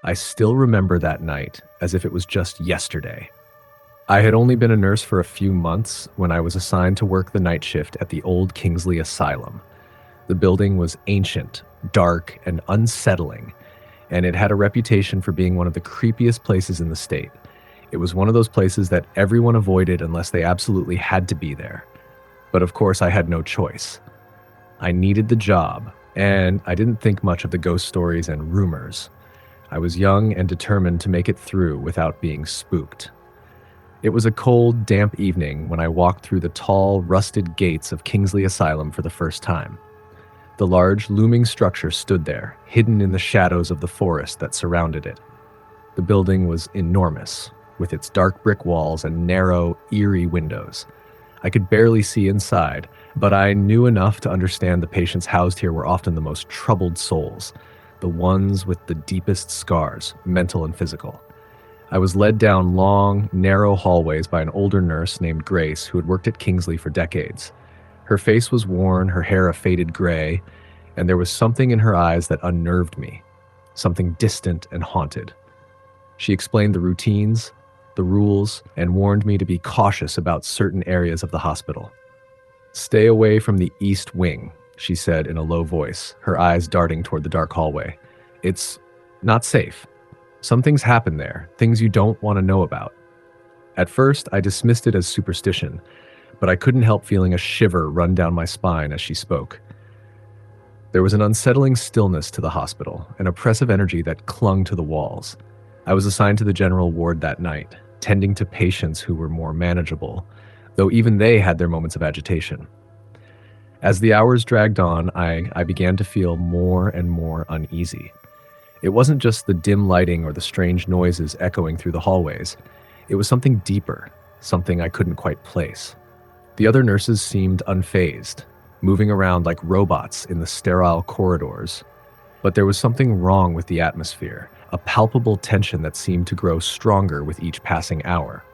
I still remember that night as if it was just yesterday. I had only been a nurse for a few months when I was assigned to work the night shift at the old Kingsley Asylum. The building was ancient, dark, and unsettling, and it had a reputation for being one of the creepiest places in the state. It was one of those places that everyone avoided unless they absolutely had to be there. But of course, I had no choice. I needed the job, and I didn't think much of the ghost stories and rumors. I was young and determined to make it through without being spooked. It was a cold, damp evening when I walked through the tall, rusted gates of Kingsley Asylum for the first time. The large, looming structure stood there, hidden in the shadows of the forest that surrounded it. The building was enormous, with its dark brick walls and narrow, eerie windows. I could barely see inside, but I knew enough to understand the patients housed here were often the most troubled souls, the ones with the deepest scars, mental and physical. I was led down long, narrow hallways by an older nurse named Grace who had worked at Kingsley for decades. Her face was worn, her hair a faded gray, and there was something in her eyes that unnerved me, something distant and haunted. She explained the routines, the rules, and warned me to be cautious about certain areas of the hospital. "Stay away from the east wing," she said in a low voice, her eyes darting toward the dark hallway. "It's not safe. Some things happen there, things you don't want to know about." At first, I dismissed it as superstition, but I couldn't help feeling a shiver run down my spine as she spoke. There was an unsettling stillness to the hospital, an oppressive energy that clung to the walls. I was assigned to the general ward that night, tending to patients who were more manageable, though even they had their moments of agitation. As the hours dragged on, I began to feel more and more uneasy. It wasn't just the dim lighting or the strange noises echoing through the hallways. It was something deeper, something I couldn't quite place. The other nurses seemed unfazed, moving around like robots in the sterile corridors. But there was something wrong with the atmosphere, a palpable tension that seemed to grow stronger with each passing hour.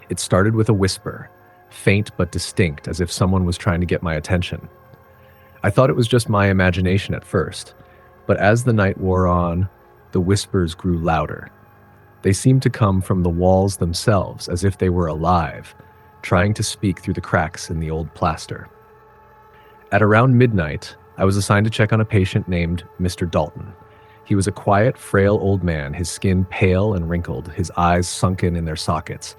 It started with a whisper, faint but distinct, as if someone was trying to get my attention. I thought it was just my imagination at first, but as the night wore on, the whispers grew louder. They seemed to come from the walls themselves, as if they were alive, trying to speak through the cracks in the old plaster. At around midnight, I was assigned to check on a patient named Mr. Dalton. He was a quiet, frail old man, his skin pale and wrinkled, his eyes sunken in their sockets.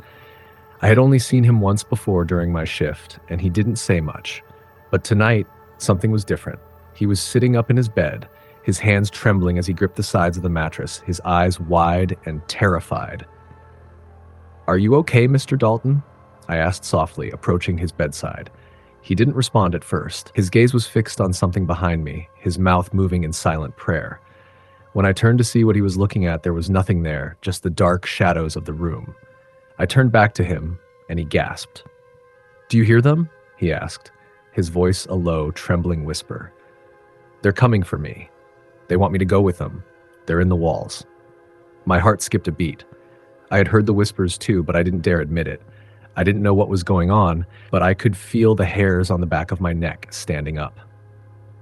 I had only seen him once before during my shift, and he didn't say much. But tonight, something was different. He was sitting up in his bed, his hands trembling as he gripped the sides of the mattress, his eyes wide and terrified. "Are you okay, Mr. Dalton?" I asked softly, approaching his bedside. He didn't respond at first. His gaze was fixed on something behind me, his mouth moving in silent prayer. When I turned to see what he was looking at, there was nothing there, just the dark shadows of the room. I turned back to him, and he gasped. "Do you hear them?" he asked, his voice a low, trembling whisper. "They're coming for me. They want me to go with them. They're in the walls." My heart skipped a beat. I had heard the whispers too, but I didn't dare admit it. I didn't know what was going on, but I could feel the hairs on the back of my neck standing up.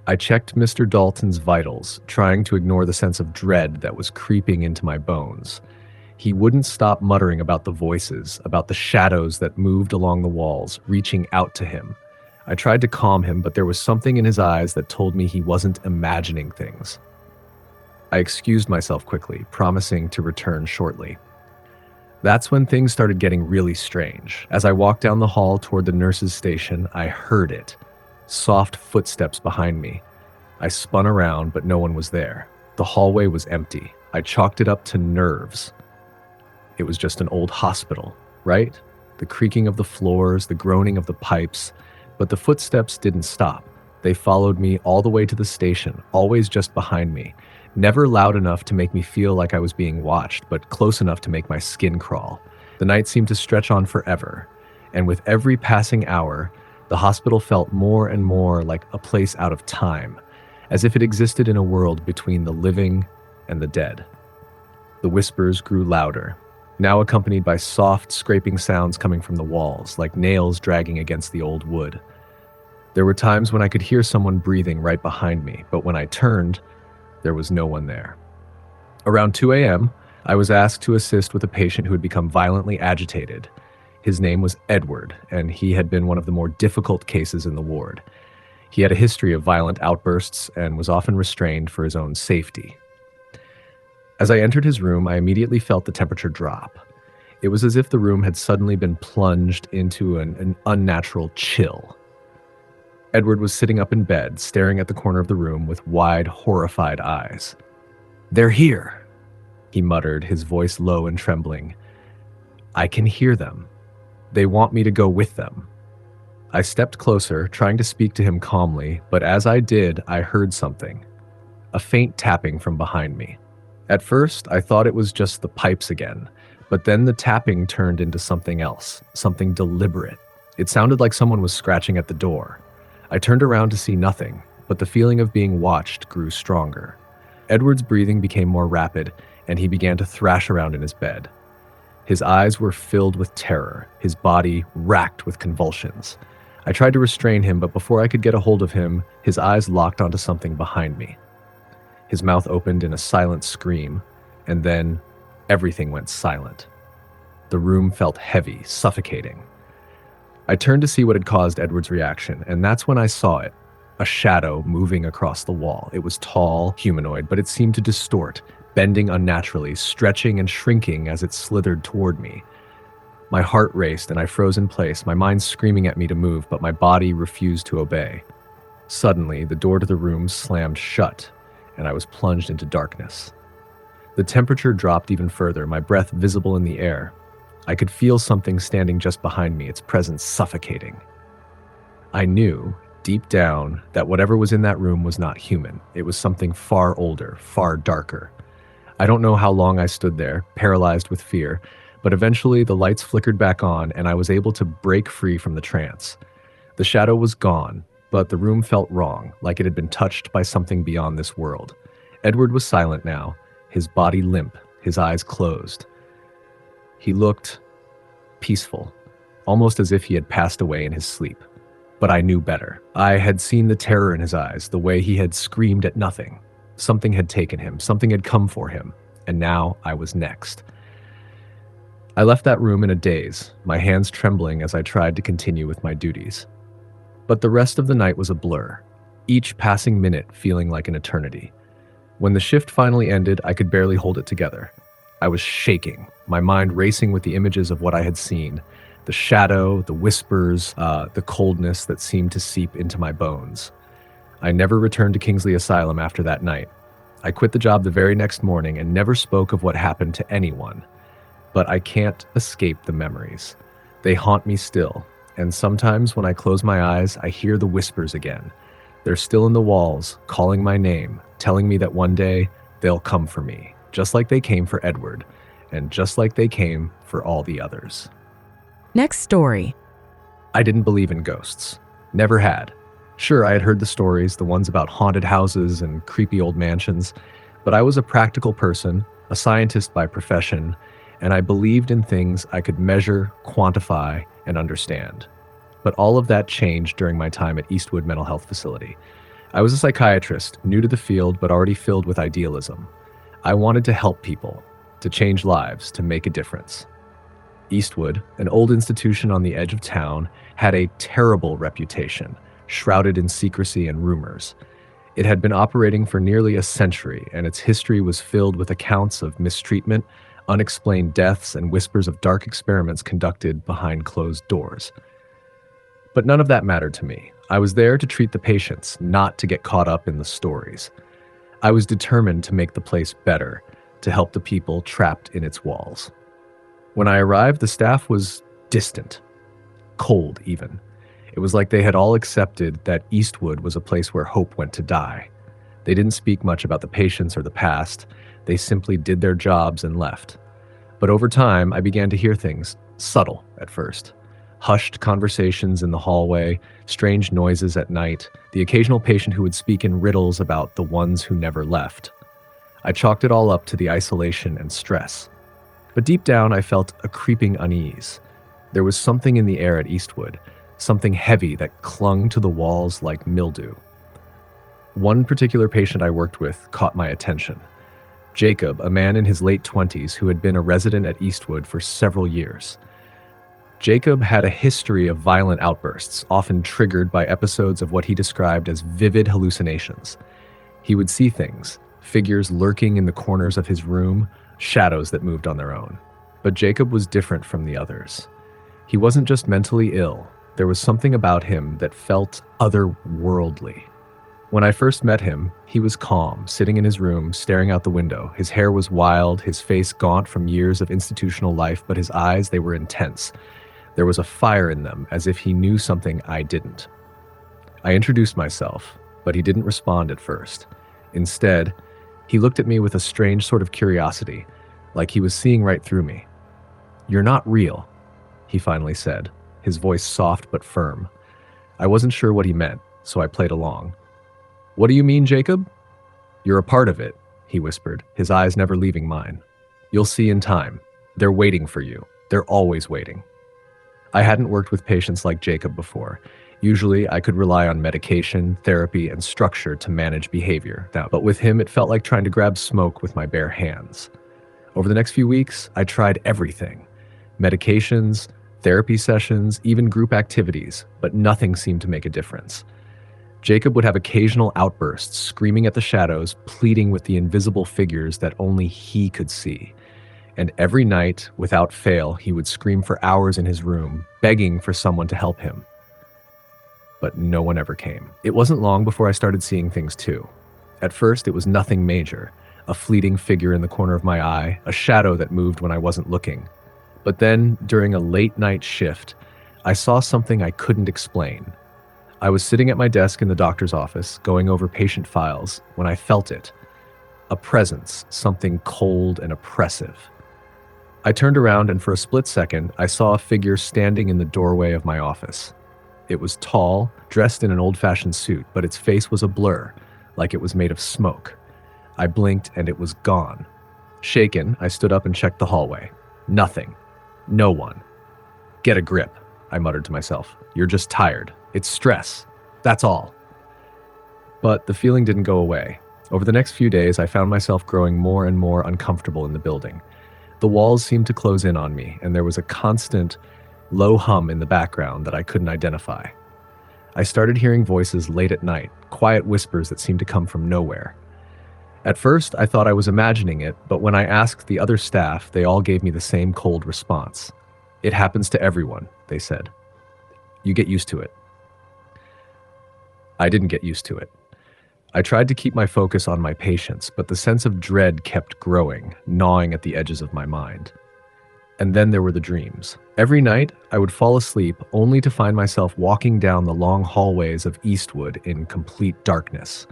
I checked Mr. Dalton's vitals, trying to ignore the sense of dread that was creeping into my bones. He wouldn't stop muttering about the voices, about the shadows that moved along the walls, reaching out to him. I tried to calm him, but there was something in his eyes that told me he wasn't imagining things. I excused myself quickly, promising to return shortly. That's when things started getting really strange. As I walked down the hall toward the nurse's station, I heard it. Soft footsteps behind me. I spun around, but no one was there. The hallway was empty. I chalked it up to nerves. It was just an old hospital, right? The creaking of the floors, the groaning of the pipes. But the footsteps didn't stop. They followed me all the way to the station, always just behind me. Never loud enough to make me feel like I was being watched, but close enough to make my skin crawl. The night seemed to stretch on forever, and with every passing hour, the hospital felt more and more like a place out of time, as if it existed in a world between the living and the dead. The whispers grew louder, now accompanied by soft, scraping sounds coming from the walls, like nails dragging against the old wood. There were times when I could hear someone breathing right behind me, but when I turned, there was no one there. Around 2 a.m., I was asked to assist with a patient who had become violently agitated. His name was Edward, and he had been one of the more difficult cases in the ward. He had a history of violent outbursts and was often restrained for his own safety. As I entered his room, I immediately felt the temperature drop. It was as if the room had suddenly been plunged into an unnatural chill. Edward was sitting up in bed, staring at the corner of the room with wide, horrified eyes. "They're here," he muttered, his voice low and trembling. "I can hear them. They want me to go with them." I stepped closer, trying to speak to him calmly, but as I did, I heard something. A faint tapping from behind me. At first, I thought it was just the pipes again, but then the tapping turned into something else, something deliberate. It sounded like someone was scratching at the door. I turned around to see nothing, but the feeling of being watched grew stronger. Edward's breathing became more rapid, and he began to thrash around in his bed. His eyes were filled with terror, his body racked with convulsions. I tried to restrain him, but before I could get a hold of him, his eyes locked onto something behind me. His mouth opened in a silent scream, and then everything went silent. The room felt heavy, suffocating. I turned to see what had caused Edward's reaction, and that's when I saw it. A shadow moving across the wall. It was tall, humanoid, but it seemed to distort, bending unnaturally, stretching and shrinking as it slithered toward me. My heart raced and I froze in place, my mind screaming at me to move, but my body refused to obey. Suddenly, the door to the room slammed shut, and I was plunged into darkness. The temperature dropped even further, my breath visible in the air. I could feel something standing just behind me, its presence suffocating. I knew, deep down, that whatever was in that room was not human. It was something far older, far darker. I don't know how long I stood there, paralyzed with fear, but eventually the lights flickered back on and I was able to break free from the trance. The shadow was gone, but the room felt wrong, like it had been touched by something beyond this world. Edward was silent now, his body limp, his eyes closed. He looked peaceful, almost as if he had passed away in his sleep. But I knew better. I had seen the terror in his eyes, the way he had screamed at nothing. Something had taken him, something had come for him, and now I was next. I left that room in a daze, my hands trembling as I tried to continue with my duties. But the rest of the night was a blur, each passing minute feeling like an eternity. When the shift finally ended, I could barely hold it together. I was shaking, my mind racing with the images of what I had seen, the shadow, the whispers, the coldness that seemed to seep into my bones. I never returned to Kingsley Asylum after that night. I quit the job the very next morning and never spoke of what happened to anyone. But I can't escape the memories. They haunt me still, and sometimes when I close my eyes, I hear the whispers again. They're still in the walls, calling my name, telling me that one day they'll come for me, just like they came for Edward, and just like they came for all the others. Next story. I didn't believe in ghosts. Never had. Sure, I had heard the stories, the ones about haunted houses and creepy old mansions, but I was a practical person, a scientist by profession, and I believed in things I could measure, quantify, and understand. But all of that changed during my time at Eastwood Mental Health Facility. I was a psychiatrist, new to the field, but already filled with idealism. I wanted to help people, to change lives, to make a difference. Eastwood, an old institution on the edge of town, had a terrible reputation, shrouded in secrecy and rumors. It had been operating for nearly a century, and its history was filled with accounts of mistreatment, unexplained deaths, and whispers of dark experiments conducted behind closed doors. But none of that mattered to me. I was there to treat the patients, not to get caught up in the stories. I was determined to make the place better, to help the people trapped in its walls. When I arrived, the staff was distant, cold even. It was like they had all accepted that Eastwood was a place where hope went to die. They didn't speak much about the patients or the past. They simply did their jobs and left. But over time, I began to hear things, subtle at first. Hushed conversations in the hallway, strange noises at night, the occasional patient who would speak in riddles about the ones who never left. I chalked it all up to the isolation and stress. But deep down, I felt a creeping unease. There was something in the air at Eastwood, something heavy that clung to the walls like mildew. One particular patient I worked with caught my attention. Jacob, a man in his late 20s who had been a resident at Eastwood for several years. Jacob had a history of violent outbursts, often triggered by episodes of what he described as vivid hallucinations. He would see things, figures lurking in the corners of his room, shadows that moved on their own. But Jacob was different from the others. He wasn't just mentally ill, there was something about him that felt otherworldly. When I first met him, he was calm, sitting in his room, staring out the window. His hair was wild, his face gaunt from years of institutional life, but his eyes, they were intense. There was a fire in them, as if he knew something I didn't. I introduced myself, but he didn't respond at first. Instead, he looked at me with a strange sort of curiosity, like he was seeing right through me. "You're not real," he finally said, his voice soft but firm. I wasn't sure what he meant, so I played along. "What do you mean, Jacob?" "You're a part of it," he whispered, his eyes never leaving mine. "You'll see in time. They're waiting for you. They're always waiting." I hadn't worked with patients like Jacob before. Usually, I could rely on medication, therapy, and structure to manage behavior. But with him, it felt like trying to grab smoke with my bare hands. Over the next few weeks, I tried everything. Medications, therapy sessions, even group activities, but nothing seemed to make a difference. Jacob would have occasional outbursts, screaming at the shadows, pleading with the invisible figures that only he could see. And every night, without fail, he would scream for hours in his room, begging for someone to help him. But no one ever came. It wasn't long before I started seeing things too. At first, it was nothing major, a fleeting figure in the corner of my eye, a shadow that moved when I wasn't looking. But then, during a late-night shift, I saw something I couldn't explain. I was sitting at my desk in the doctor's office, going over patient files, when I felt it. A presence, something cold and oppressive. I turned around and for a split second, I saw a figure standing in the doorway of my office. It was tall, dressed in an old-fashioned suit, but its face was a blur, like it was made of smoke. I blinked and it was gone. Shaken, I stood up and checked the hallway. Nothing. No one. "Get a grip," I muttered to myself. "You're just tired. It's stress. That's all." But the feeling didn't go away. Over the next few days, I found myself growing more and more uncomfortable in the building. The walls seemed to close in on me, and there was a constant, low hum in the background that I couldn't identify. I started hearing voices late at night, quiet whispers that seemed to come from nowhere. At first, I thought I was imagining it, but when I asked the other staff, they all gave me the same cold response. "It happens to everyone," they said. "You get used to it." I didn't get used to it. I tried to keep my focus on my patients, but the sense of dread kept growing, gnawing at the edges of my mind. And then there were the dreams. Every night, I would fall asleep only to find myself walking down the long hallways of Eastwood in complete darkness.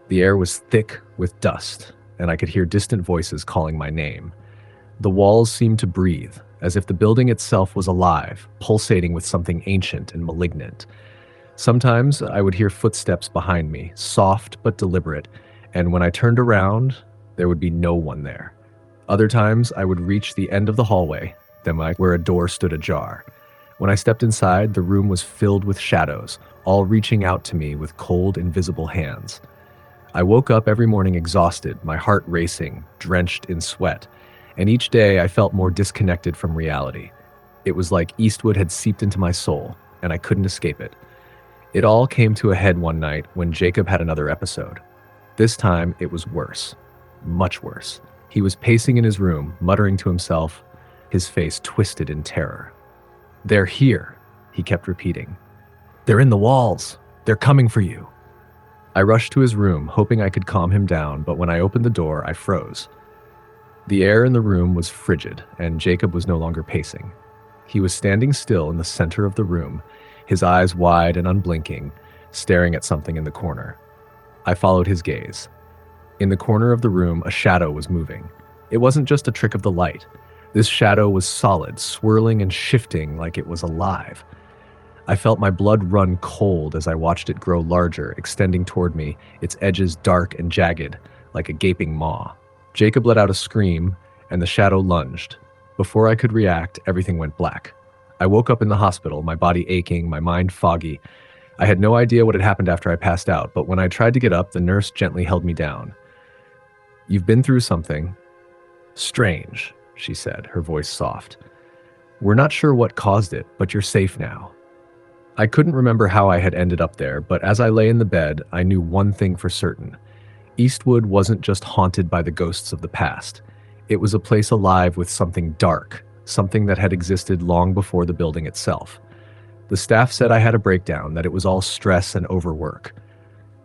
The air was thick with dust, and I could hear distant voices calling my name. The walls seemed to breathe, as if the building itself was alive, pulsating with something ancient and malignant. Sometimes I would hear footsteps behind me, soft but deliberate, and when I turned around, there would be no one there. Other times, I would reach the end of the hallway, where a door stood ajar. When I stepped inside, the room was filled with shadows, all reaching out to me with cold, invisible hands. I woke up every morning exhausted, my heart racing, drenched in sweat, and each day I felt more disconnected from reality. It was like Eastwood had seeped into my soul, and I couldn't escape it. It all came to a head one night when Jacob had another episode. This time, it was worse. Much worse. He was pacing in his room, muttering to himself, his face twisted in terror. "They're here," he kept repeating. "They're in the walls. They're coming for you." I rushed to his room, hoping I could calm him down, but when I opened the door, I froze. The air in the room was frigid, and Jacob was no longer pacing. He was standing still in the center of the room, his eyes wide and unblinking, staring at something in the corner. I followed his gaze. In the corner of the room, a shadow was moving. It wasn't just a trick of the light. This shadow was solid, swirling and shifting like it was alive. I felt my blood run cold as I watched it grow larger, extending toward me, its edges dark and jagged, like a gaping maw. Jacob let out a scream, and the shadow lunged. Before I could react, everything went black. I woke up in the hospital, my body aching, my mind foggy. I had no idea what had happened after I passed out, but when I tried to get up, the nurse gently held me down. You've been through something strange, she said, her voice soft. We're not sure what caused it, but you're safe now. I couldn't remember how I had ended up there, but as I lay in the bed, I knew one thing for certain. Eastwood wasn't just haunted by the ghosts of the past. It was a place alive with something dark, something that had existed long before the building itself. The staff said I had a breakdown, that it was all stress and overwork.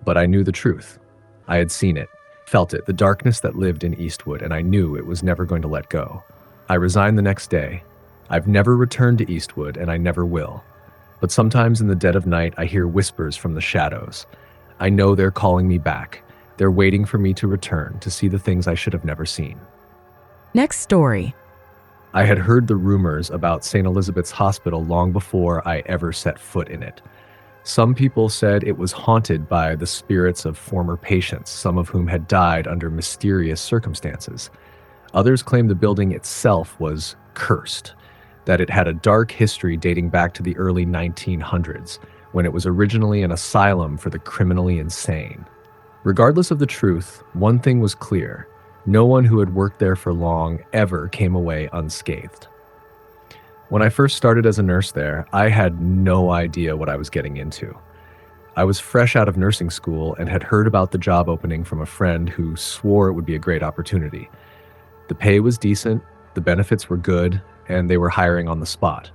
But I knew the truth. I had seen it, felt it, the darkness that lived in Eastwood, and I knew it was never going to let go. I resigned the next day. I've never returned to Eastwood, and I never will. But sometimes in the dead of night, I hear whispers from the shadows. I know they're calling me back. They're waiting for me to return, to see the things I should have never seen. Next story. I had heard the rumors about St. Elizabeth's Hospital long before I ever set foot in it. Some people said it was haunted by the spirits of former patients, some of whom had died under mysterious circumstances. Others claimed the building itself was cursed, that it had a dark history dating back to the early 1900s, when it was originally an asylum for the criminally insane. Regardless of the truth, one thing was clear. No one who had worked there for long ever came away unscathed. When I first started as a nurse there, I had no idea what I was getting into. I was fresh out of nursing school and had heard about the job opening from a friend who swore it would be a great opportunity. The pay was decent, the benefits were good, and they were hiring on the spot.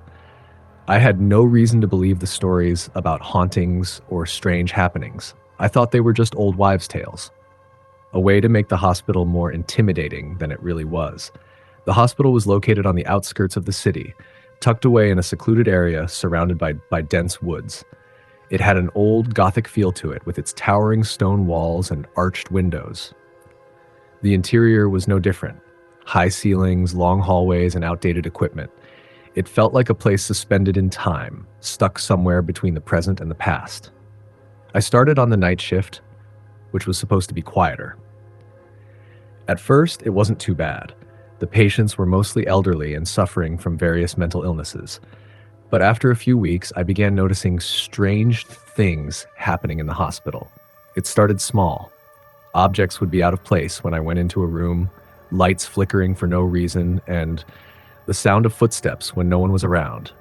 I had no reason to believe the stories about hauntings or strange happenings. I thought they were just old wives' tales. A way to make the hospital more intimidating than it really was. The hospital was located on the outskirts of the city, tucked away in a secluded area surrounded by dense woods. It had an old Gothic feel to it, with its towering stone walls and arched windows. The interior was no different. High ceilings, long hallways, and outdated equipment. It felt like a place suspended in time, stuck somewhere between the present and the past. I started on the night shift, which was supposed to be quieter. At first, it wasn't too bad. The patients were mostly elderly and suffering from various mental illnesses. But after a few weeks, I began noticing strange things happening in the hospital. It started small. Objects would be out of place when I went into a room, lights flickering for no reason, and the sound of footsteps when no one was around.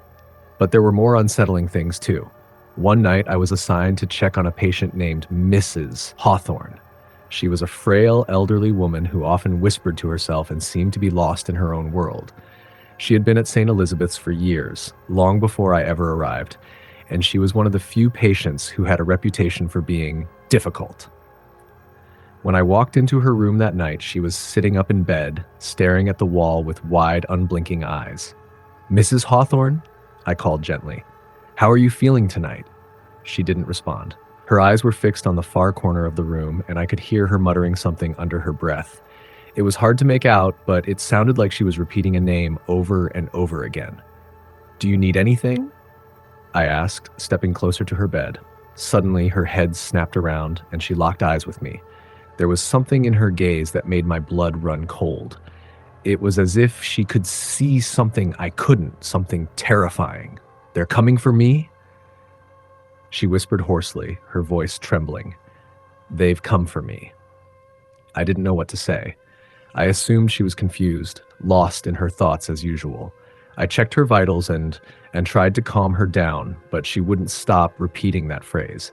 But there were more unsettling things too. One night, I was assigned to check on a patient named Mrs. Hawthorne. She was a frail, elderly woman who often whispered to herself and seemed to be lost in her own world. She had been at St. Elizabeth's for years, long before I ever arrived, and she was one of the few patients who had a reputation for being difficult. When I walked into her room that night, she was sitting up in bed, staring at the wall with wide, unblinking eyes. "Mrs. Hawthorne?" I called gently. "How are you feeling tonight?" She didn't respond. Her eyes were fixed on the far corner of the room, and I could hear her muttering something under her breath. It was hard to make out, but it sounded like she was repeating a name over and over again. "Do you need anything?" I asked, stepping closer to her bed. Suddenly, her head snapped around, and she locked eyes with me. There was something in her gaze that made my blood run cold. It was as if she could see something I couldn't, something terrifying. "They're coming for me?" She whispered hoarsely, her voice trembling. "They've come for me." I didn't know what to say. I assumed she was confused, lost in her thoughts as usual. I checked her vitals and tried to calm her down, but she wouldn't stop repeating that phrase.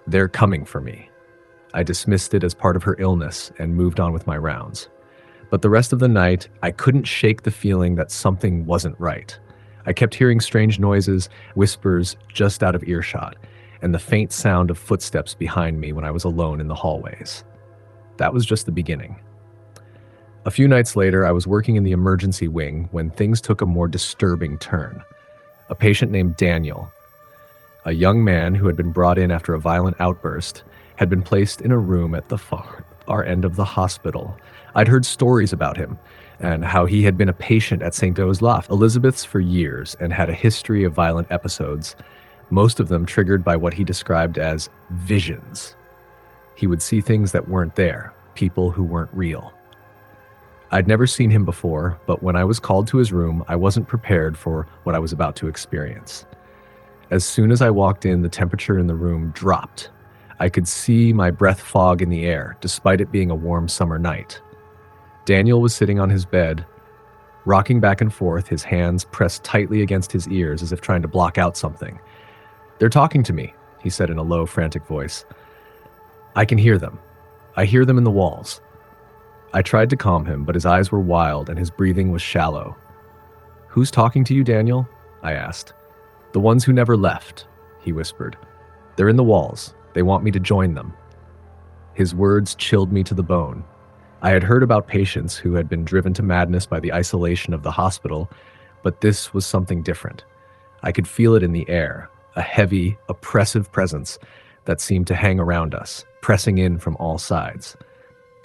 "They're coming for me." I dismissed it as part of her illness and moved on with my rounds. But the rest of the night, I couldn't shake the feeling that something wasn't right. I kept hearing strange noises, whispers just out of earshot, and the faint sound of footsteps behind me when I was alone in the hallways. That was just the beginning. A few nights later, I was working in the emergency wing when things took a more disturbing turn. A patient named Daniel, a young man who had been brought in after a violent outburst, had been placed in a room at the far end of the hospital. I'd heard stories about him and how he had been a patient at St. Elizabeth's for years and had a history of violent episodes, most of them triggered by what he described as visions. He would see things that weren't there, people who weren't real. I'd never seen him before, but when I was called to his room, I wasn't prepared for what I was about to experience. As soon as I walked in, the temperature in the room dropped. I could see my breath fog in the air, despite it being a warm summer night. Daniel was sitting on his bed, rocking back and forth, his hands pressed tightly against his ears as if trying to block out something. "They're talking to me," he said in a low, frantic voice. "I can hear them. I hear them in the walls." I tried to calm him, but his eyes were wild and his breathing was shallow. "Who's talking to you, Daniel?" I asked. "The ones who never left," he whispered. "They're in the walls. They want me to join them." His words chilled me to the bone. I had heard about patients who had been driven to madness by the isolation of the hospital, but this was something different. I could feel it in the air, a heavy, oppressive presence that seemed to hang around us, pressing in from all sides.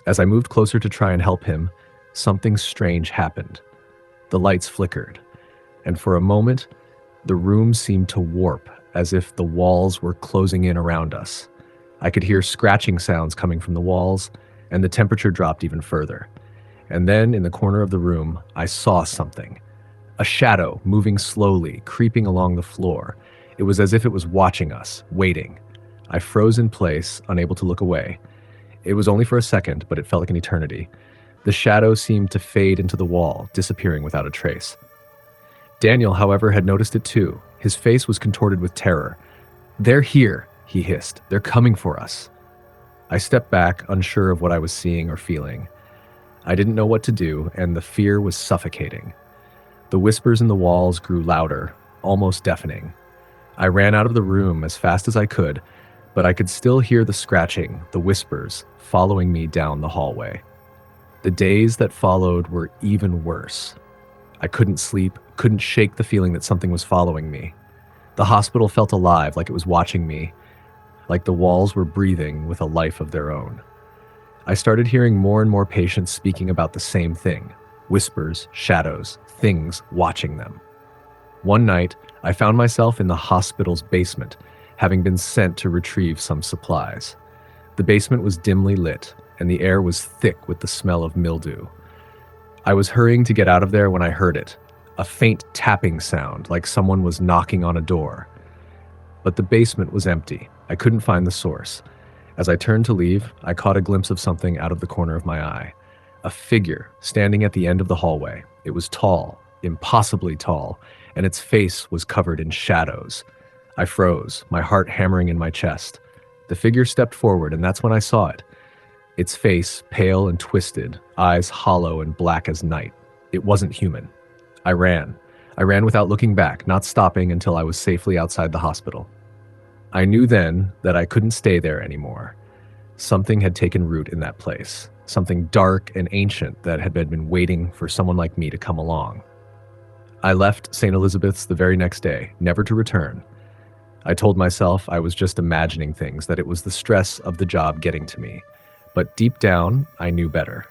As I moved closer to try and help him, something strange happened. The lights flickered, and for a moment, the room seemed to warp, as if the walls were closing in around us. I could hear scratching sounds coming from the walls, and the temperature dropped even further. And then, in the corner of the room, I saw something. A shadow moving slowly, creeping along the floor. It was as if it was watching us, waiting. I froze in place, unable to look away. It was only for a second, but it felt like an eternity. The shadow seemed to fade into the wall, disappearing without a trace. Daniel, however, had noticed it too. His face was contorted with terror. "They're here," he hissed. "They're coming for us." I stepped back, unsure of what I was seeing or feeling. I didn't know what to do, and the fear was suffocating. The whispers in the walls grew louder, almost deafening. I ran out of the room as fast as I could, but I could still hear the scratching, the whispers, following me down the hallway. The days that followed were even worse. I couldn't sleep, couldn't shake the feeling that something was following me. The hospital felt alive, like it was watching me, like the walls were breathing with a life of their own. I started hearing more and more patients speaking about the same thing: whispers, shadows, things watching them. One night, I found myself in the hospital's basement, having been sent to retrieve some supplies. The basement was dimly lit, and the air was thick with the smell of mildew. I was hurrying to get out of there when I heard it, a faint tapping sound like someone was knocking on a door. But the basement was empty. I couldn't find the source. As I turned to leave, I caught a glimpse of something out of the corner of my eye. A figure standing at the end of the hallway. It was tall, impossibly tall, and its face was covered in shadows. I froze, my heart hammering in my chest. The figure stepped forward, and that's when I saw it. Its face, pale and twisted, eyes hollow and black as night. It wasn't human. I ran. I ran without looking back, not stopping until I was safely outside the hospital. I knew then that I couldn't stay there anymore. Something had taken root in that place, something dark and ancient that had been waiting for someone like me to come along. I left St. Elizabeth's the very next day, never to return. I told myself I was just imagining things, that it was the stress of the job getting to me. But deep down, I knew better.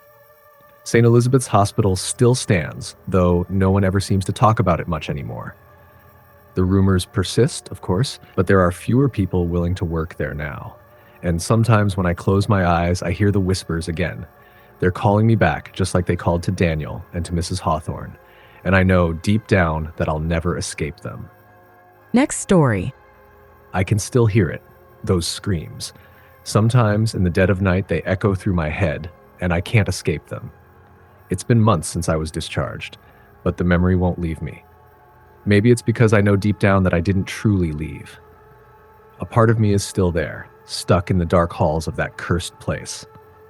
St. Elizabeth's Hospital still stands, though no one ever seems to talk about it much anymore. The rumors persist, of course, but there are fewer people willing to work there now. And sometimes when I close my eyes, I hear the whispers again. They're calling me back, just like they called to Daniel and to Mrs. Hawthorne. And I know deep down that I'll never escape them. Next story. I can still hear it, those screams. Sometimes in the dead of night, they echo through my head, and I can't escape them. It's been months since I was discharged, but the memory won't leave me. Maybe it's because I know deep down that I didn't truly leave. A part of me is still there, stuck in the dark halls of that cursed place.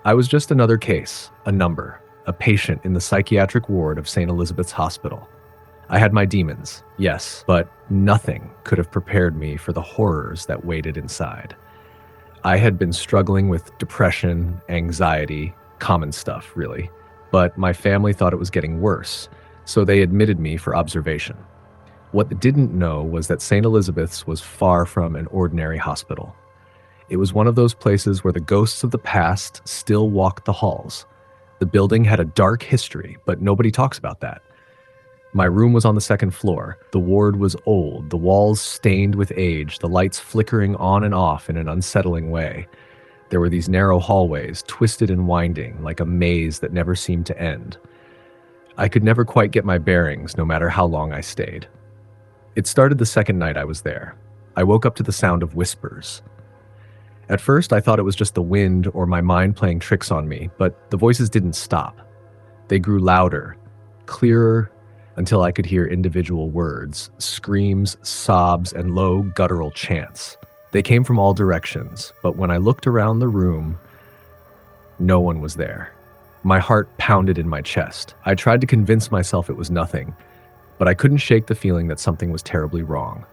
I was just another case, a number, a patient in the psychiatric ward of St. Elizabeth's Hospital. I had my demons, yes, but nothing could have prepared me for the horrors that waited inside. I had been struggling with depression, anxiety, common stuff, really. But my family thought it was getting worse, so they admitted me for observation. What they didn't know was that St. Elizabeth's was far from an ordinary hospital. It was one of those places where the ghosts of the past still walked the halls. The building had a dark history, but nobody talks about that. My room was on the second floor. The ward was old, the walls stained with age, the lights flickering on and off in an unsettling way. There were these narrow hallways, twisted and winding, like a maze that never seemed to end. I could never quite get my bearings, no matter how long I stayed. It started the second night I was there. I woke up to the sound of whispers. At first, I thought it was just the wind or my mind playing tricks on me, but the voices didn't stop. They grew louder, clearer, until I could hear individual words, screams, sobs, and low guttural chants. They came from all directions, but when I looked around the room, no one was there. My heart pounded in my chest. I tried to convince myself it was nothing, but I couldn't shake the feeling that something was terribly wrong.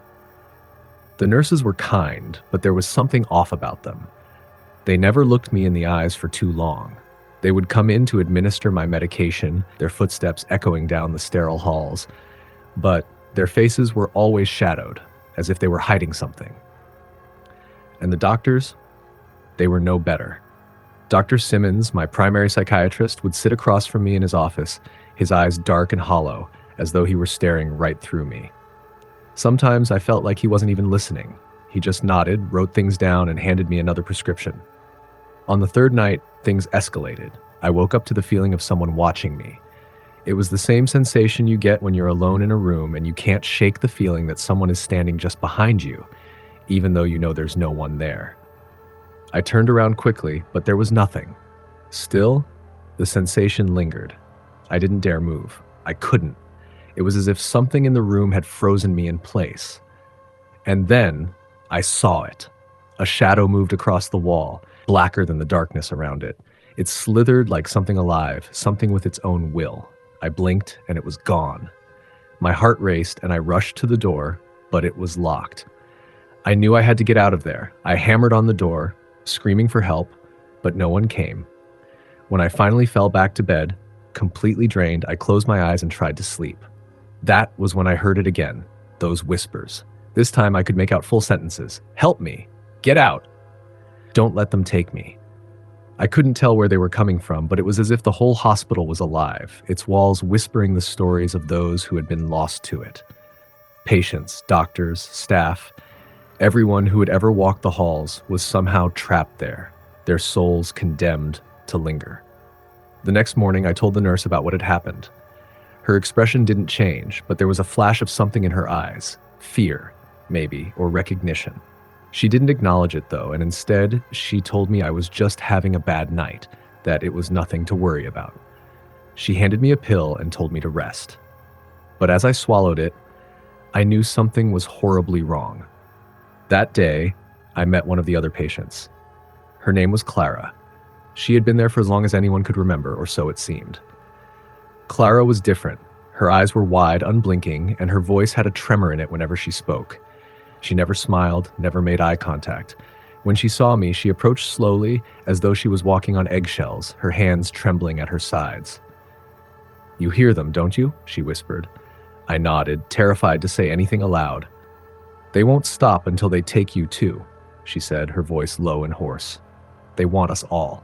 The nurses were kind, but there was something off about them. They never looked me in the eyes for too long. They would come in to administer my medication, their footsteps echoing down the sterile halls, but their faces were always shadowed, as if they were hiding something. And the doctors, they were no better. Dr. Simmons, my primary psychiatrist, would sit across from me in his office, his eyes dark and hollow, as though he were staring right through me. Sometimes I felt like he wasn't even listening. He just nodded, wrote things down, and handed me another prescription. On the third night, things escalated. I woke up to the feeling of someone watching me. It was the same sensation you get when you're alone in a room and you can't shake the feeling that someone is standing just behind you, even though you know there's no one there. I turned around quickly, but there was nothing. Still, the sensation lingered. I didn't dare move. I couldn't. It was as if something in the room had frozen me in place. And then I saw it. A shadow moved across the wall, blacker than the darkness around it. It slithered like something alive, something with its own will. I blinked and it was gone. My heart raced and I rushed to the door, but it was locked. I knew I had to get out of there. I hammered on the door, screaming for help, but no one came. When I finally fell back to bed, completely drained, I closed my eyes and tried to sleep. That was when I heard it again, those whispers. This time I could make out full sentences. Help me! Get out! Don't let them take me. I couldn't tell where they were coming from, but it was as if the whole hospital was alive, its walls whispering the stories of those who had been lost to it. Patients, doctors, staff, everyone who had ever walked the halls was somehow trapped there, their souls condemned to linger. The next morning, I told the nurse about what had happened. Her expression didn't change, but there was a flash of something in her eyes. Fear, maybe, or recognition. She didn't acknowledge it, though, and instead, she told me I was just having a bad night, that it was nothing to worry about. She handed me a pill and told me to rest. But as I swallowed it, I knew something was horribly wrong. That day, I met one of the other patients. Her name was Clara. She had been there for as long as anyone could remember, or so it seemed. Clara was different. Her eyes were wide, unblinking, and her voice had a tremor in it whenever she spoke. She never smiled, never made eye contact. When she saw me, she approached slowly, as though she was walking on eggshells, her hands trembling at her sides. "You hear them, don't you?" she whispered. I nodded, terrified to say anything aloud. "They won't stop until they take you too," she said, her voice low and hoarse. "They want us all."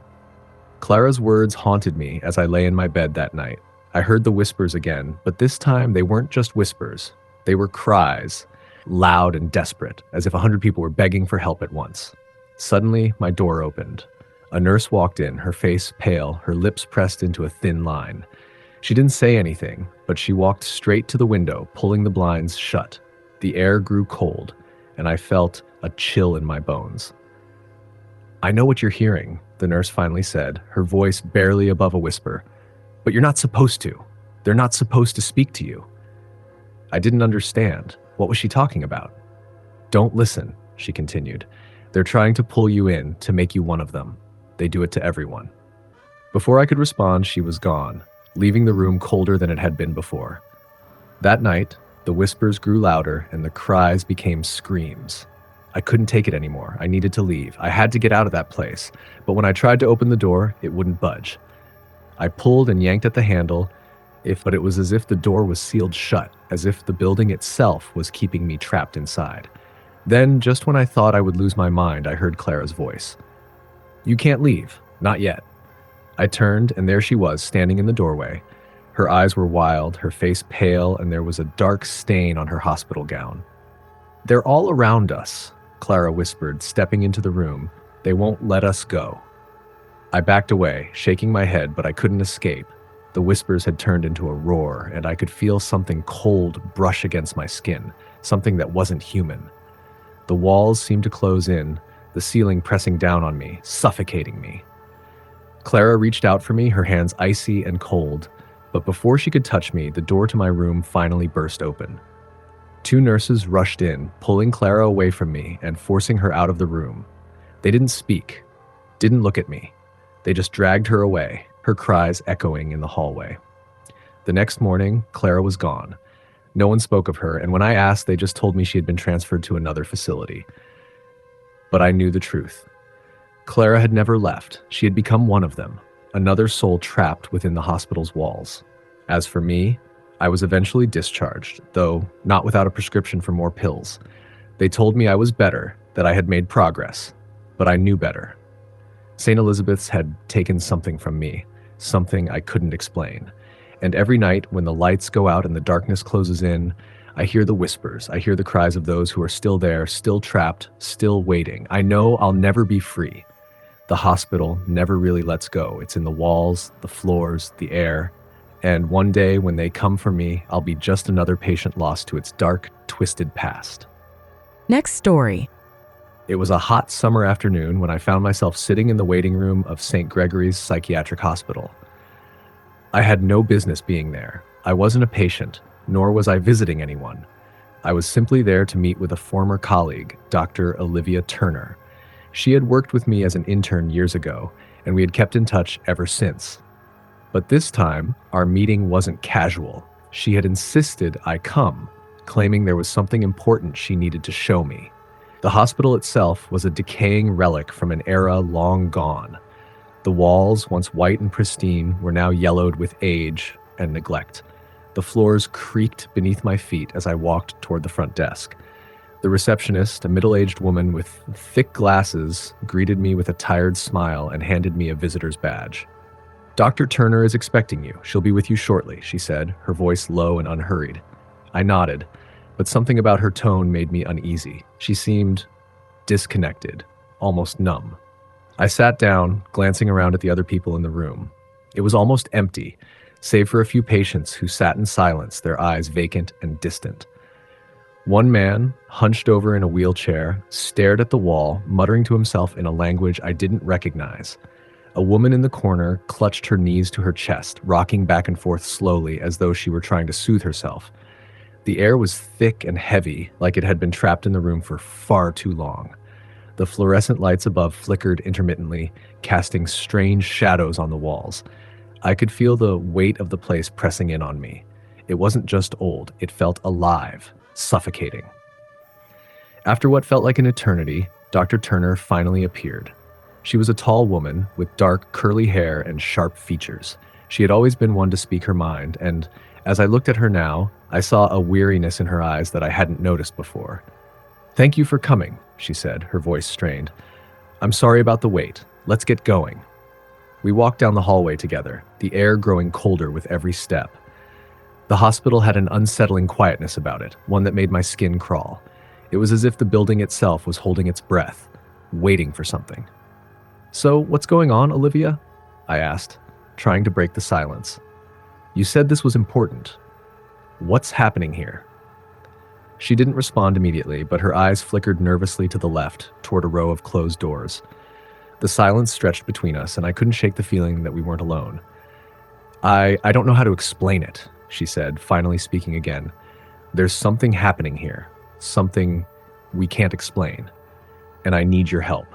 Clara's words haunted me as I lay in my bed that night. I heard the whispers again, but this time they weren't just whispers. They were cries, loud and desperate, as if 100 people were begging for help at once. Suddenly, my door opened. A nurse walked in, her face pale, her lips pressed into a thin line. She didn't say anything, but she walked straight to the window, pulling the blinds shut. The air grew cold, and I felt a chill in my bones. "I know what you're hearing," the nurse finally said, her voice barely above a whisper. "But you're not supposed to. They're not supposed to speak to you." I didn't understand. What was she talking about? "Don't listen," she continued. "They're trying to pull you in, to make you one of them. They do it to everyone." Before I could respond, she was gone, leaving the room colder than it had been before. That night, the whispers grew louder and the cries became screams. I couldn't take it anymore. I needed to leave. I had to get out of that place. But when I tried to open the door, it wouldn't budge. I pulled and yanked at the handle, but it was as if the door was sealed shut, as if the building itself was keeping me trapped inside. Then, just when I thought I would lose my mind, I heard Clara's voice. "You can't leave. Not yet." I turned, and there she was, standing in the doorway. Her eyes were wild, her face pale, and there was a dark stain on her hospital gown. "They're all around us," Clara whispered, stepping into the room. "They won't let us go." I backed away, shaking my head, but I couldn't escape. The whispers had turned into a roar, and I could feel something cold brush against my skin, something that wasn't human. The walls seemed to close in, the ceiling pressing down on me, suffocating me. Clara reached out for me, her hands icy and cold. But before she could touch me, the door to my room finally burst open. Two nurses rushed in, pulling Clara away from me and forcing her out of the room. They didn't speak, didn't look at me. They just dragged her away, her cries echoing in the hallway. The next morning, Clara was gone. No one spoke of her, and when I asked, they just told me she had been transferred to another facility. But I knew the truth. Clara had never left. She had become one of them, another soul trapped within the hospital's walls. As for me, I was eventually discharged, though not without a prescription for more pills. They told me I was better, that I had made progress, but I knew better. St. Elizabeth's had taken something from me, something I couldn't explain. And every night, when the lights go out and the darkness closes in, I hear the whispers, I hear the cries of those who are still there, still trapped, still waiting. I know I'll never be free. The hospital never really lets go. It's in the walls, the floors, the air. And one day, when they come for me, I'll be just another patient lost to its dark, twisted past. Next story. It was a hot summer afternoon when I found myself sitting in the waiting room of St. Gregory's Psychiatric Hospital. I had no business being there. I wasn't a patient, nor was I visiting anyone. I was simply there to meet with a former colleague, Dr. Olivia Turner. She had worked with me as an intern years ago, and we had kept in touch ever since. But this time, our meeting wasn't casual. She had insisted I come, claiming there was something important she needed to show me. The hospital itself was a decaying relic from an era long gone. The walls, once white and pristine, were now yellowed with age and neglect. The floors creaked beneath my feet as I walked toward the front desk. The receptionist, a middle-aged woman with thick glasses, greeted me with a tired smile and handed me a visitor's badge. "Dr. Turner is expecting you. She'll be with you shortly," she said, her voice low and unhurried. I nodded, but something about her tone made me uneasy. She seemed disconnected, almost numb. I sat down, glancing around at the other people in the room. It was almost empty, save for a few patients who sat in silence, their eyes vacant and distant. One man, hunched over in a wheelchair, stared at the wall, muttering to himself in a language I didn't recognize. A woman in the corner clutched her knees to her chest, rocking back and forth slowly as though she were trying to soothe herself. The air was thick and heavy, like it had been trapped in the room for far too long. The fluorescent lights above flickered intermittently, casting strange shadows on the walls. I could feel the weight of the place pressing in on me. It wasn't just old, it felt alive, suffocating. After what felt like an eternity, Dr. Turner finally appeared. She was a tall woman with dark, curly hair and sharp features. She had always been one to speak her mind, and as I looked at her now, I saw a weariness in her eyes that I hadn't noticed before. "Thank you for coming," she said, her voice strained. "I'm sorry about the wait. Let's get going." We walked down the hallway together, the air growing colder with every step. The hospital had an unsettling quietness about it, one that made my skin crawl. It was as if the building itself was holding its breath, waiting for something. "So, what's going on, Olivia?" I asked, trying to break the silence. "You said this was important. What's happening here?" She didn't respond immediately, but her eyes flickered nervously to the left, toward a row of closed doors. The silence stretched between us, and I couldn't shake the feeling that we weren't alone. I don't know how to explain it," she said, finally speaking again. "There's something happening here, something we can't explain, and I need your help."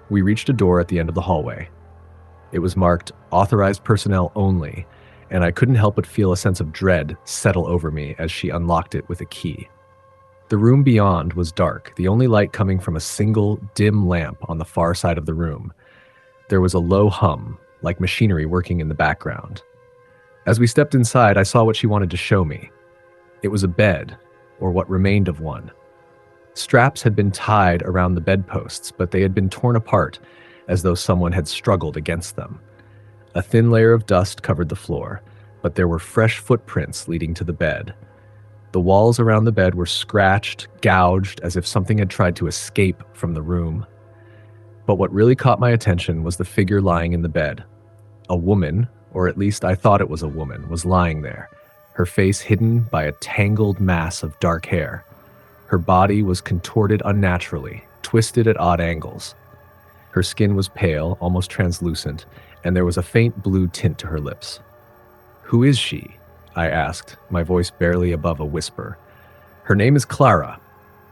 We reached a door at the end of the hallway. It was marked "Authorized Personnel Only," and I couldn't help but feel a sense of dread settle over me as she unlocked it with a key. The room beyond was dark, the only light coming from a single, dim lamp on the far side of the room. There was a low hum, like machinery working in the background. As we stepped inside, I saw what she wanted to show me. It was a bed, or what remained of one. Straps had been tied around the bedposts, but they had been torn apart, as though someone had struggled against them. A thin layer of dust covered the floor, but there were fresh footprints leading to the bed. The walls around the bed were scratched, gouged, as if something had tried to escape from the room. But what really caught my attention was the figure lying in the bed. A woman, or at least I thought it was a woman, was lying there, her face hidden by a tangled mass of dark hair. Her body was contorted unnaturally, twisted at odd angles. Her skin was pale, almost translucent, and there was a faint blue tint to her lips. Who is she? I asked, my voice barely above a whisper. Her name is Clara,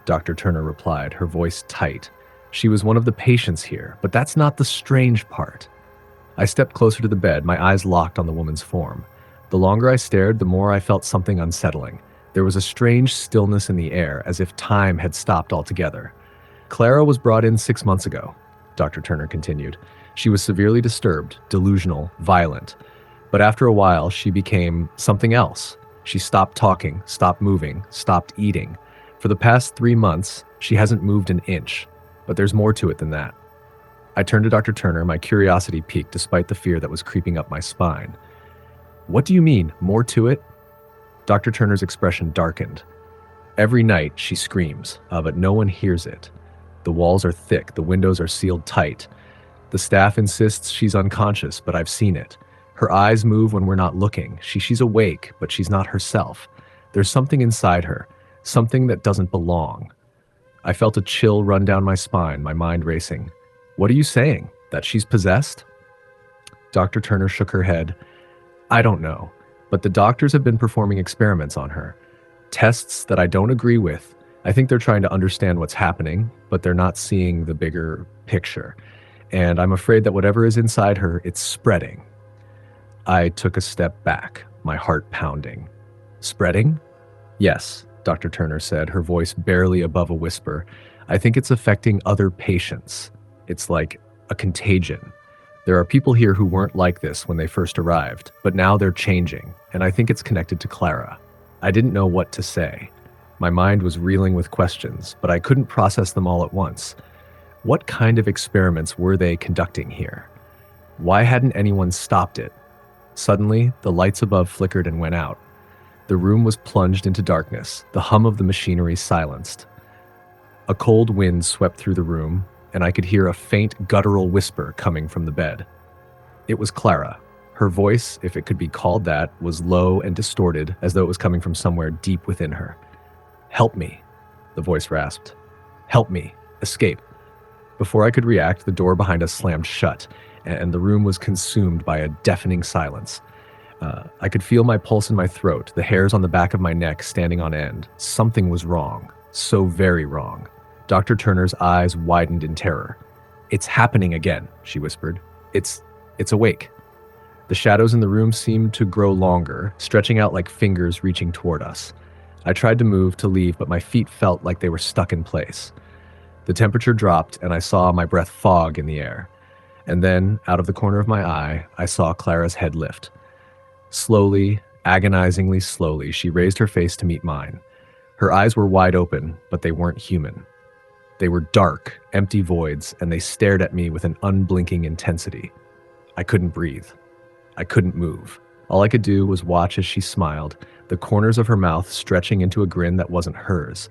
Dr. Turner replied, her voice tight. She was one of the patients here, but that's not the strange part. I stepped closer to the bed, my eyes locked on the woman's form. The longer I stared, the more I felt something unsettling. There was a strange stillness in the air, as if time had stopped altogether. Clara was brought in 6 months ago, Dr. Turner continued. She was severely disturbed, delusional, violent. But after a while, she became something else. She stopped talking, stopped moving, stopped eating. For the past 3 months, she hasn't moved an inch. But there's more to it than that. I turned to Dr. Turner, my curiosity piqued despite the fear that was creeping up my spine. What do you mean, more to it? Dr. Turner's expression darkened. Every night she screams, but no one hears it. The walls are thick, the windows are sealed tight. The staff insists she's unconscious, but I've seen it. Her eyes move when we're not looking. She's awake, but she's not herself. There's something inside her, something that doesn't belong. I felt a chill run down my spine, my mind racing. What are you saying? That she's possessed? Dr. Turner shook her head. I don't know, but the doctors have been performing experiments on her. Tests that I don't agree with. I think they're trying to understand what's happening, but they're not seeing the bigger picture. And I'm afraid that whatever is inside her, it's spreading. I took a step back, my heart pounding. Spreading? Yes, Dr. Turner said, her voice barely above a whisper. I think it's affecting other patients. It's like a contagion. There are people here who weren't like this when they first arrived, but now they're changing, and I think it's connected to Clara. I didn't know what to say. My mind was reeling with questions, but I couldn't process them all at once. What kind of experiments were they conducting here? Why hadn't anyone stopped it? Suddenly, the lights above flickered and went out. The room was plunged into darkness, the hum of the machinery silenced. A cold wind swept through the room, and I could hear a faint guttural whisper coming from the bed. It was Clara. Her voice, if it could be called that, was low and distorted, as though it was coming from somewhere deep within her. Help me, the voice rasped. Help me. Escape. Before I could react, the door behind us slammed shut, and the room was consumed by a deafening silence. I could feel my pulse in my throat, the hairs on the back of my neck standing on end. Something was wrong. So very wrong. Dr. Turner's eyes widened in terror. It's happening again, she whispered. It's awake. The shadows in the room seemed to grow longer, stretching out like fingers reaching toward us. I tried to move, to leave, but my feet felt like they were stuck in place. The temperature dropped, and I saw my breath fog in the air. And then, out of the corner of my eye, I saw Clara's head lift. Slowly, agonizingly slowly, she raised her face to meet mine. Her eyes were wide open, but they weren't human. They were dark, empty voids, and they stared at me with an unblinking intensity. I couldn't breathe. I couldn't move. All I could do was watch as she smiled, the corners of her mouth stretching into a grin that wasn't hers.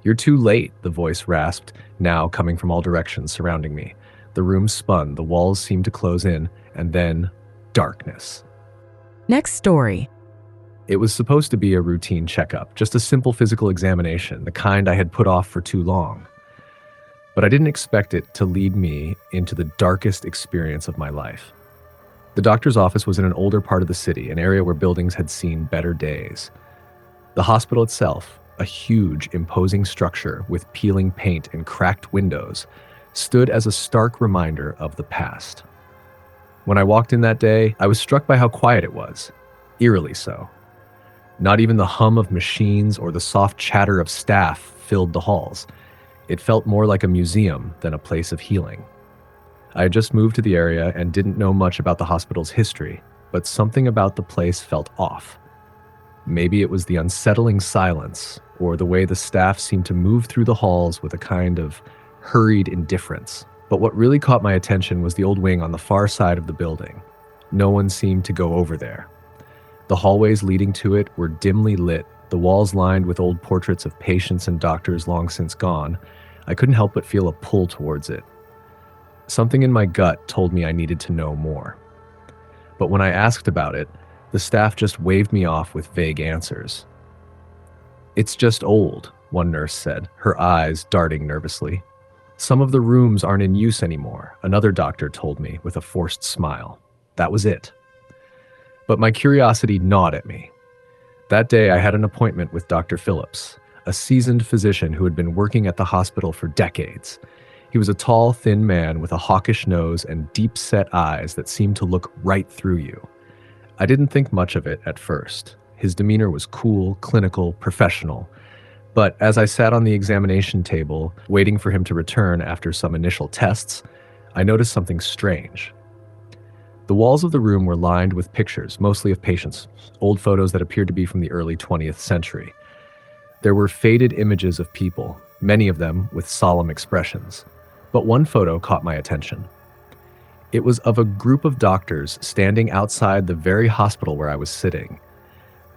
You're too late, the voice rasped, now coming from all directions surrounding me. The room spun, the walls seemed to close in, and then darkness. Next story. It was supposed to be a routine checkup, just a simple physical examination, the kind I had put off for too long. But I didn't expect it to lead me into the darkest experience of my life. The doctor's office was in an older part of the city, an area where buildings had seen better days. The hospital itself, a huge, imposing structure with peeling paint and cracked windows, stood as a stark reminder of the past. When I walked in that day, I was struck by how quiet it was, eerily so. Not even the hum of machines or the soft chatter of staff filled the halls. It felt more like a museum than a place of healing. I had just moved to the area and didn't know much about the hospital's history, but something about the place felt off. Maybe it was the unsettling silence, or the way the staff seemed to move through the halls with a kind of hurried indifference. But what really caught my attention was the old wing on the far side of the building. No one seemed to go over there. The hallways leading to it were dimly lit, the walls lined with old portraits of patients and doctors long since gone. I couldn't help but feel a pull towards it. Something in my gut told me I needed to know more. But when I asked about it, the staff just waved me off with vague answers. It's just old, one nurse said, her eyes darting nervously. Some of the rooms aren't in use anymore, another doctor told me with a forced smile. That was it. But my curiosity gnawed at me. That day, I had an appointment with Dr. Phillips, a seasoned physician who had been working at the hospital for decades. He was a tall, thin man with a hawkish nose and deep-set eyes that seemed to look right through you. I didn't think much of it at first. His demeanor was cool, clinical, professional. But as I sat on the examination table, waiting for him to return after some initial tests, I noticed something strange. The walls of the room were lined with pictures, mostly of patients, old photos that appeared to be from the early 20th century. There were faded images of people, many of them with solemn expressions. But one photo caught my attention. It was of a group of doctors standing outside the very hospital where I was sitting.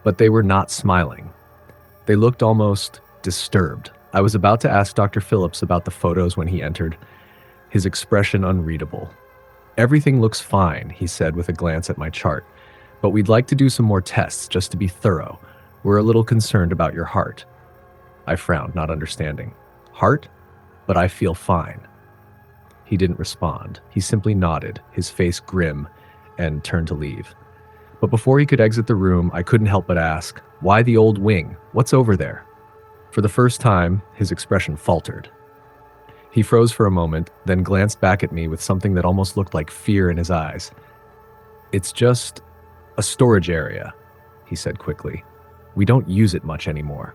But they were not smiling. They looked almost disturbed. I was about to ask Dr. Phillips about the photos when he entered, his expression unreadable. "Everything looks fine," he said with a glance at my chart, "but we'd like to do some more tests just to be thorough. We're a little concerned about your heart." I frowned, not understanding. "Heart? But I feel fine." He didn't respond. He simply nodded, his face grim, and turned to leave. But before he could exit the room, I couldn't help but ask, "Why the old wing? What's over there?" For the first time, his expression faltered. He froze for a moment, then glanced back at me with something that almost looked like fear in his eyes. "It's just a storage area," he said quickly. "We don't use it much anymore."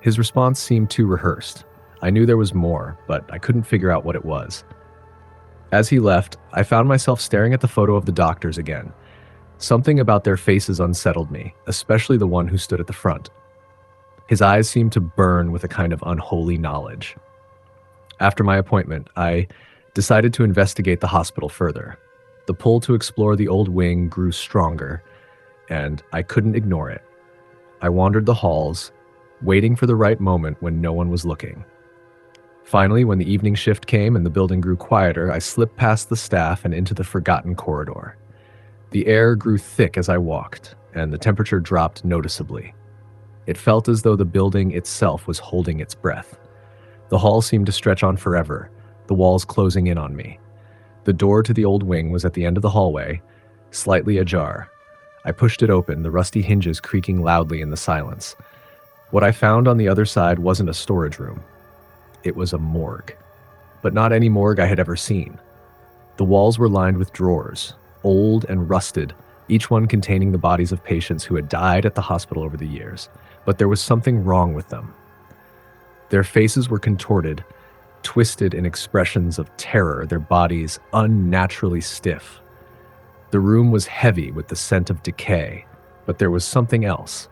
His response seemed too rehearsed. I knew there was more, but I couldn't figure out what it was. As he left, I found myself staring at the photo of the doctors again. Something about their faces unsettled me, especially the one who stood at the front. His eyes seemed to burn with a kind of unholy knowledge. After my appointment, I decided to investigate the hospital further. The pull to explore the old wing grew stronger, and I couldn't ignore it. I wandered the halls, waiting for the right moment when no one was looking. Finally, when the evening shift came and the building grew quieter, I slipped past the staff and into the forgotten corridor. The air grew thick as I walked, and the temperature dropped noticeably. It felt as though the building itself was holding its breath. The hall seemed to stretch on forever, the walls closing in on me. The door to the old wing was at the end of the hallway, slightly ajar. I pushed it open, the rusty hinges creaking loudly in the silence. What I found on the other side wasn't a storage room. It was a morgue. But not any morgue I had ever seen. The walls were lined with drawers, old and rusted, each one containing the bodies of patients who had died at the hospital over the years. But there was something wrong with them. Their faces were contorted, twisted in expressions of terror, their bodies unnaturally stiff. The room was heavy with the scent of decay, but there was something else,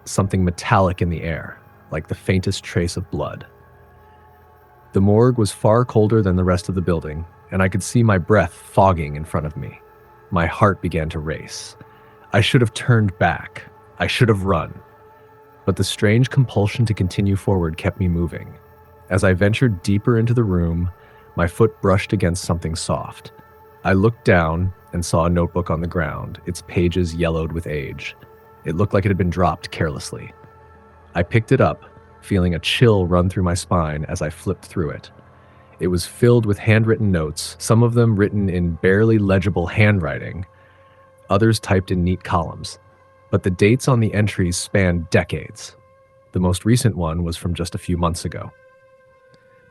something metallic in the air, like the faintest trace of blood. The morgue was far colder than the rest of the building, and I could see my breath fogging in front of me. My heart began to race. I should have turned back. I should have run. But the strange compulsion to continue forward kept me moving. As I ventured deeper into the room, my foot brushed against something soft. I looked down and saw a notebook on the ground, its pages yellowed with age. It looked like it had been dropped carelessly. I picked it up, feeling a chill run through my spine as I flipped through it. It was filled with handwritten notes, some of them written in barely legible handwriting, others typed in neat columns. But the dates on the entries spanned decades. The most recent one was from just a few months ago.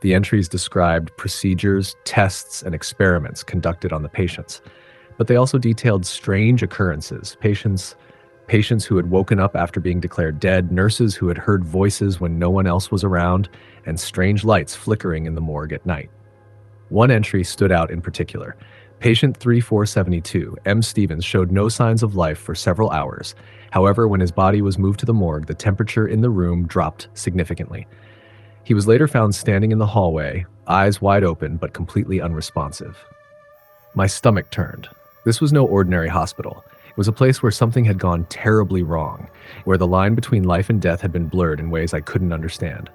The entries described procedures, tests, and experiments conducted on the patients, but they also detailed strange occurrences, patients who had woken up after being declared dead, nurses who had heard voices when no one else was around, and strange lights flickering in the morgue at night. One entry stood out in particular. Patient 3472, M. Stevens, showed no signs of life for several hours. However, when his body was moved to the morgue, the temperature in the room dropped significantly. He was later found standing in the hallway, eyes wide open but completely unresponsive. My stomach turned. This was no ordinary hospital. It was a place where something had gone terribly wrong, where the line between life and death had been blurred in ways I couldn't understand.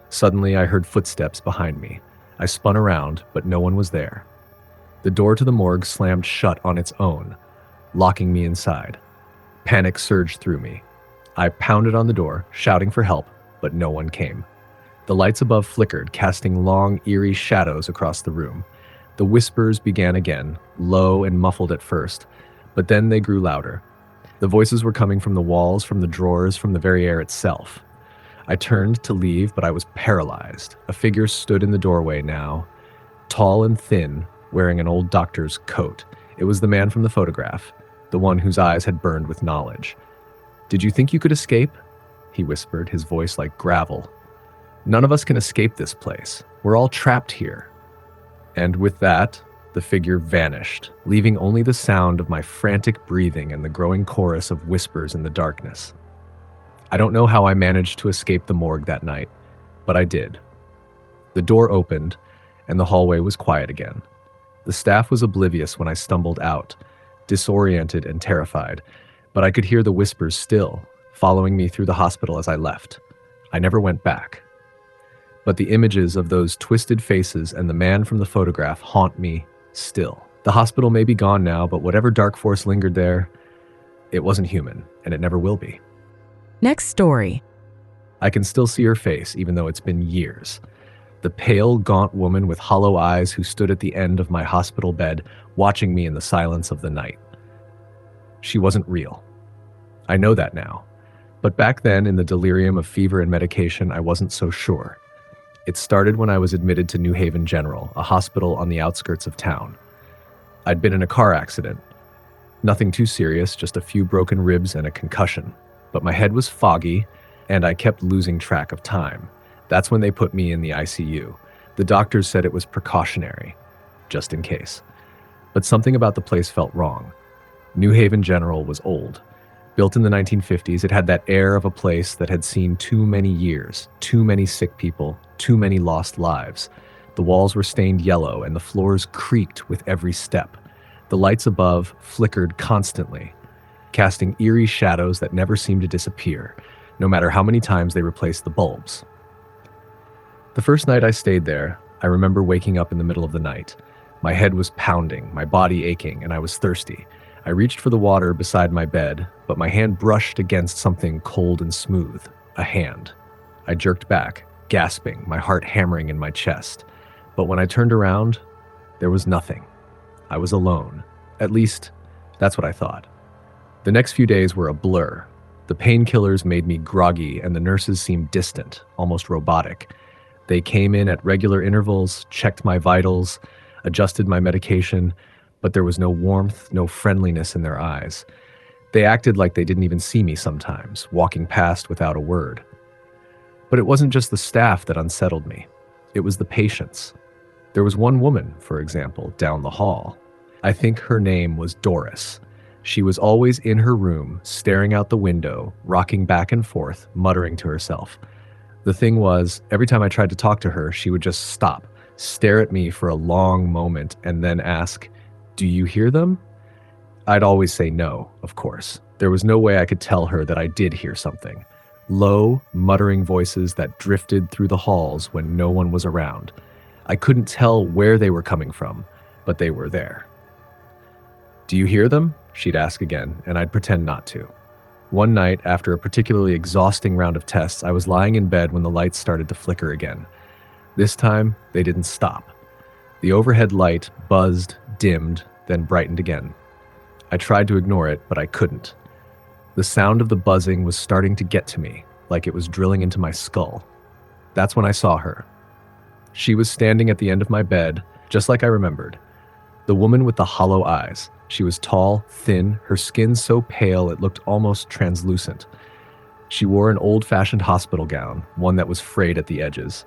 Suddenly, I heard footsteps behind me. I spun around, but no one was there. The door to the morgue slammed shut on its own, locking me inside. Panic surged through me. I pounded on the door, shouting for help, but no one came. The lights above flickered, casting long, eerie shadows across the room. The whispers began again, low and muffled at first, but then they grew louder. The voices were coming from the walls, from the drawers, from the very air itself. I turned to leave, but I was paralyzed. A figure stood in the doorway now, tall and thin, wearing an old doctor's coat. It was the man from the photograph, the one whose eyes had burned with knowledge. "Did you think you could escape?" he whispered, his voice like gravel. "None of us can escape this place. We're all trapped here." And with that, the figure vanished, leaving only the sound of my frantic breathing and the growing chorus of whispers in the darkness. I don't know how I managed to escape the morgue that night, but I did. The door opened, and the hallway was quiet again. The staff was oblivious when I stumbled out, disoriented and terrified, but I could hear the whispers still, following me through the hospital as I left. I never went back. But the images of those twisted faces and the man from the photograph haunt me still. The hospital may be gone now, but whatever dark force lingered there, it wasn't human, and it never will be. Next story. I can still see her face, even though it's been years. The pale, gaunt woman with hollow eyes who stood at the end of my hospital bed, watching me in the silence of the night. She wasn't real. I know that now. But back then, in the delirium of fever and medication, I wasn't so sure. It started when I was admitted to New Haven General, a hospital on the outskirts of town. I'd been in a car accident. Nothing too serious, just a few broken ribs and a concussion. But my head was foggy, and I kept losing track of time. That's when they put me in the ICU. The doctors said it was precautionary, just in case. But something about the place felt wrong. New Haven General was old. Built in the 1950s, it had that air of a place that had seen too many years, too many sick people, too many lost lives. The walls were stained yellow, and the floors creaked with every step. The lights above flickered constantly, casting eerie shadows that never seemed to disappear, no matter how many times they replaced the bulbs. The first night I stayed there, I remember waking up in the middle of the night. My head was pounding, my body aching, and I was thirsty. I reached for the water beside my bed, but my hand brushed against something cold and smooth, a hand. I jerked back, gasping, my heart hammering in my chest. But when I turned around, there was nothing. I was alone. At least, that's what I thought. The next few days were a blur. The painkillers made me groggy, and the nurses seemed distant, almost robotic. They came in at regular intervals, checked my vitals, adjusted my medication, but there was no warmth, no friendliness in their eyes. They acted like they didn't even see me sometimes, walking past without a word. But it wasn't just the staff that unsettled me. It was the patients. There was one woman, for example, down the hall. I think her name was Doris. She was always in her room, staring out the window, rocking back and forth, muttering to herself. The thing was, every time I tried to talk to her, she would just stop, stare at me for a long moment, and then ask, "Do you hear them?" I'd always say no, of course. There was no way I could tell her that I did hear something. Low, muttering voices that drifted through the halls when no one was around. I couldn't tell where they were coming from, but they were there. "Do you hear them?" she'd ask again, and I'd pretend not to. One night, after a particularly exhausting round of tests, I was lying in bed when the lights started to flicker again. This time, they didn't stop. The overhead light buzzed, dimmed, then brightened again. I tried to ignore it, but I couldn't. The sound of the buzzing was starting to get to me, like it was drilling into my skull. That's when I saw her. She was standing at the end of my bed, just like I remembered. The woman with the hollow eyes. She was tall, thin, her skin so pale it looked almost translucent. She wore an old-fashioned hospital gown, one that was frayed at the edges.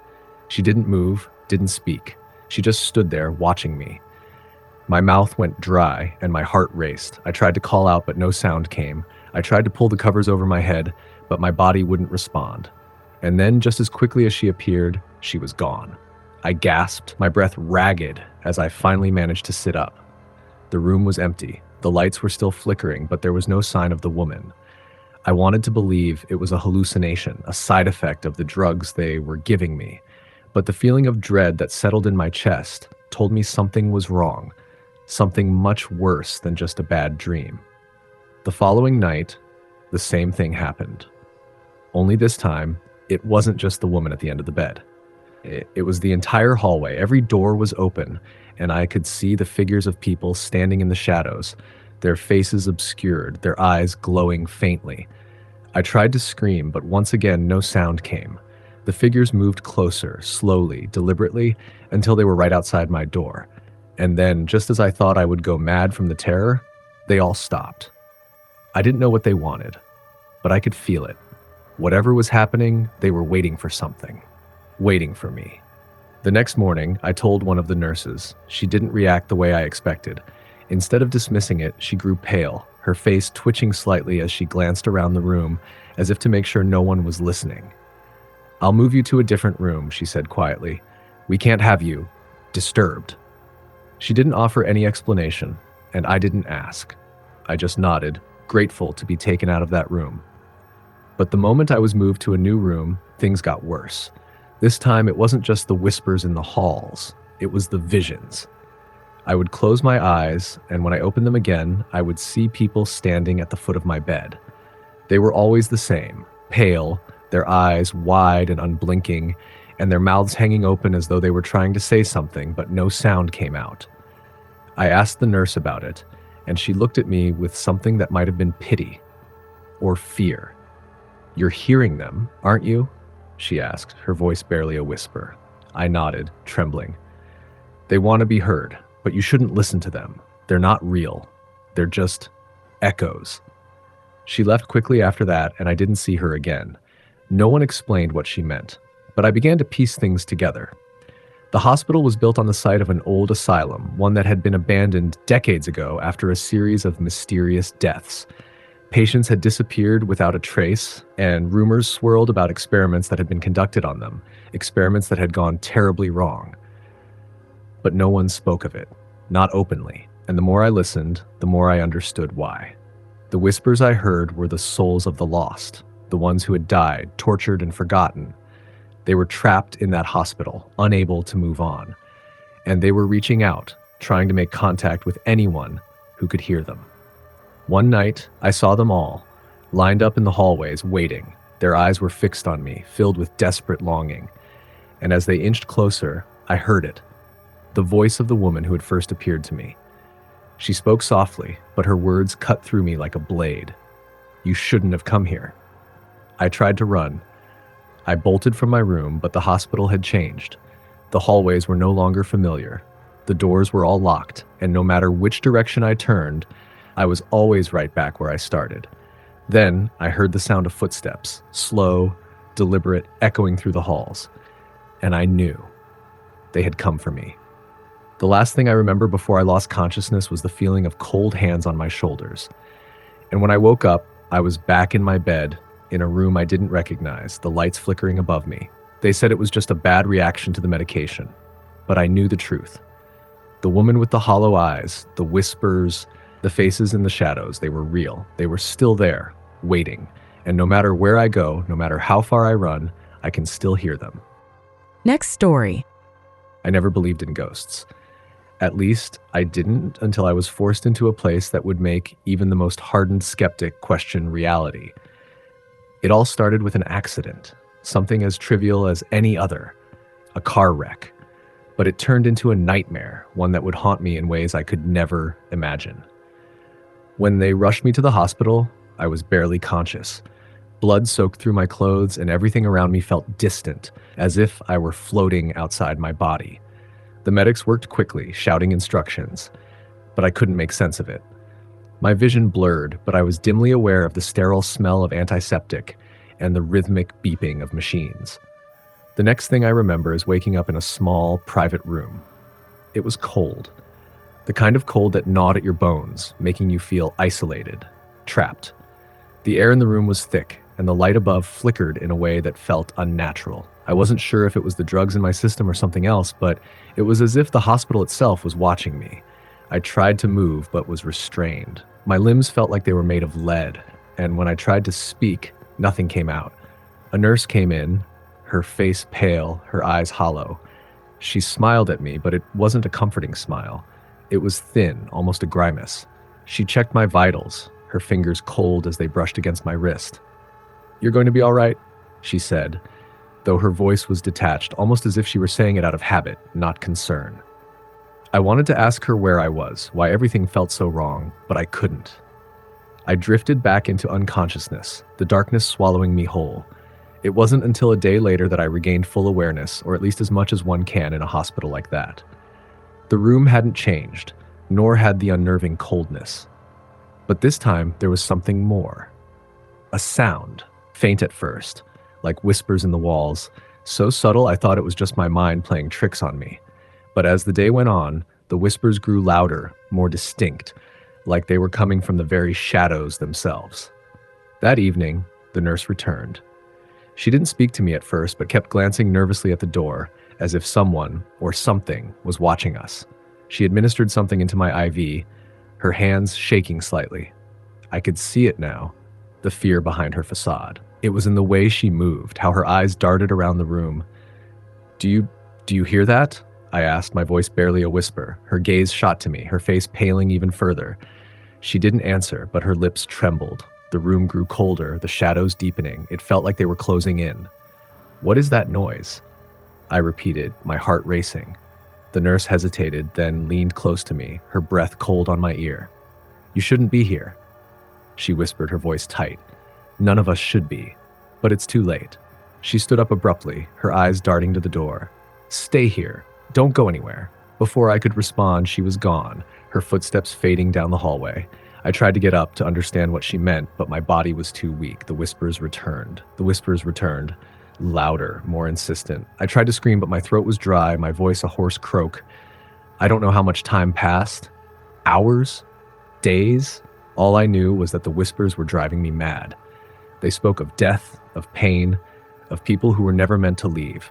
She didn't move, didn't speak. She just stood there, watching me. My mouth went dry, and my heart raced. I tried to call out, but no sound came. I tried to pull the covers over my head, but my body wouldn't respond. And then, just as quickly as she appeared, she was gone. I gasped, my breath ragged, as I finally managed to sit up. The room was empty. The lights were still flickering, but there was no sign of the woman. I wanted to believe it was a hallucination, a side effect of the drugs they were giving me. But the feeling of dread that settled in my chest told me something was wrong, something much worse than just a bad dream. The following night, the same thing happened. Only this time, it wasn't just the woman at the end of the bed. It was the entire hallway. Every door was open, and I could see the figures of people standing in the shadows. their faces obscured, their eyes glowing faintly. I tried to scream, but once again no sound came. The figures moved closer, slowly, deliberately, until they were right outside my door. And then, just as I thought I would go mad from the terror, they all stopped. I didn't know what they wanted, but I could feel it. Whatever was happening, they were waiting for something. Waiting for me. The next morning, I told one of the nurses. She didn't react the way I expected. Instead of dismissing it, she grew pale, her face twitching slightly as she glanced around the room, as if to make sure no one was listening. "I'll move you to a different room," she said quietly. "We can't have you disturbed." She didn't offer any explanation, and I didn't ask. I just nodded, grateful to be taken out of that room. But the moment I was moved to a new room, things got worse. This time, it wasn't just the whispers in the halls, it was the visions. I would close my eyes, and when I opened them again, I would see people standing at the foot of my bed. They were always the same, pale, their eyes wide and unblinking, and their mouths hanging open as though they were trying to say something, but no sound came out. I asked the nurse about it, and she looked at me with something that might have been pity or fear. "You're hearing them, aren't you?" she asked, her voice barely a whisper. I nodded, trembling. "They want to be heard, but you shouldn't listen to them. They're not real. They're just echoes." She left quickly after that, and I didn't see her again. No one explained what she meant, but I began to piece things together. The hospital was built on the site of an old asylum, one that had been abandoned decades ago after a series of mysterious deaths. Patients had disappeared without a trace, and rumors swirled about experiments that had been conducted on them, experiments that had gone terribly wrong. But no one spoke of it, not openly, and the more I listened, the more I understood why. The whispers I heard were the souls of the lost, the ones who had died, tortured, and forgotten. They were trapped in that hospital, unable to move on, and they were reaching out, trying to make contact with anyone who could hear them. One night, I saw them all, lined up in the hallways, waiting. Their eyes were fixed on me, filled with desperate longing. And as they inched closer, I heard it, the voice of the woman who had first appeared to me. She spoke softly, but her words cut through me like a blade. "You shouldn't have come here." I tried to run. I bolted from my room, but the hospital had changed. The hallways were no longer familiar. The doors were all locked, and no matter which direction I turned, I was always right back where I started. Then I heard the sound of footsteps, slow, deliberate, echoing through the halls. And I knew they had come for me. The last thing I remember before I lost consciousness was the feeling of cold hands on my shoulders. And when I woke up, I was back in my bed, in a room I didn't recognize, the lights flickering above me. They said it was just a bad reaction to the medication. But I knew the truth. The woman with the hollow eyes, the whispers, the faces in the shadows, they were real. They were still there, waiting. And no matter where I go, no matter how far I run, I can still hear them. Next story. I never believed in ghosts. At least, I didn't until I was forced into a place that would make even the most hardened skeptic question reality. It all started with an accident, something as trivial as any other, a car wreck. But it turned into a nightmare, one that would haunt me in ways I could never imagine. When they rushed me to the hospital, I was barely conscious. Blood soaked through my clothes, and everything around me felt distant, as if I were floating outside my body. The medics worked quickly, shouting instructions, but I couldn't make sense of it. My vision blurred, but I was dimly aware of the sterile smell of antiseptic and the rhythmic beeping of machines. The next thing I remember is waking up in a small, private room. It was cold. The kind of cold that gnawed at your bones, making you feel isolated, trapped. The air in the room was thick, and the light above flickered in a way that felt unnatural. I wasn't sure if it was the drugs in my system or something else, but it was as if the hospital itself was watching me. I tried to move, but was restrained. My limbs felt like they were made of lead, and when I tried to speak, nothing came out. A nurse came in, her face pale, her eyes hollow. She smiled at me, but it wasn't a comforting smile. It was thin, almost a grimace. She checked my vitals, her fingers cold as they brushed against my wrist. "You're going to be all right," she said, though her voice was detached, almost as if she were saying it out of habit, not concern. I wanted to ask her where I was, why everything felt so wrong, but I couldn't. I drifted back into unconsciousness, the darkness swallowing me whole. It wasn't until a day later that I regained full awareness, or at least as much as one can in a hospital like that. The room hadn't changed, nor had the unnerving coldness. But this time, there was something more. A sound, faint at first, like whispers in the walls, so subtle I thought it was just my mind playing tricks on me. But as the day went on, the whispers grew louder, more distinct, like they were coming from the very shadows themselves. That evening, the nurse returned. She didn't speak to me at first, but kept glancing nervously at the door, as if someone, or something, was watching us. She administered something into my IV, her hands shaking slightly. I could see it now, the fear behind her facade. It was in the way she moved, how her eyes darted around the room. Do you hear that?" I asked, my voice barely a whisper. Her gaze shot to me, her face paling even further. She didn't answer, but her lips trembled. The room grew colder, the shadows deepening. It felt like they were closing in. "What is that noise?" I repeated, my heart racing. The nurse hesitated, then leaned close to me, her breath cold on my ear. "You shouldn't be here," she whispered, her voice tight. "None of us should be, but it's too late." She stood up abruptly, her eyes darting to the door. "Stay here. Don't go anywhere." Before I could respond, she was gone, her footsteps fading down the hallway. I tried to get up to understand what she meant, but my body was too weak. The whispers returned. Louder, more insistent. I tried to scream, but my throat was dry, my voice a hoarse croak. I don't know how much time passed. Hours? Days? All I knew was that the whispers were driving me mad. They spoke of death, of pain, of people who were never meant to leave,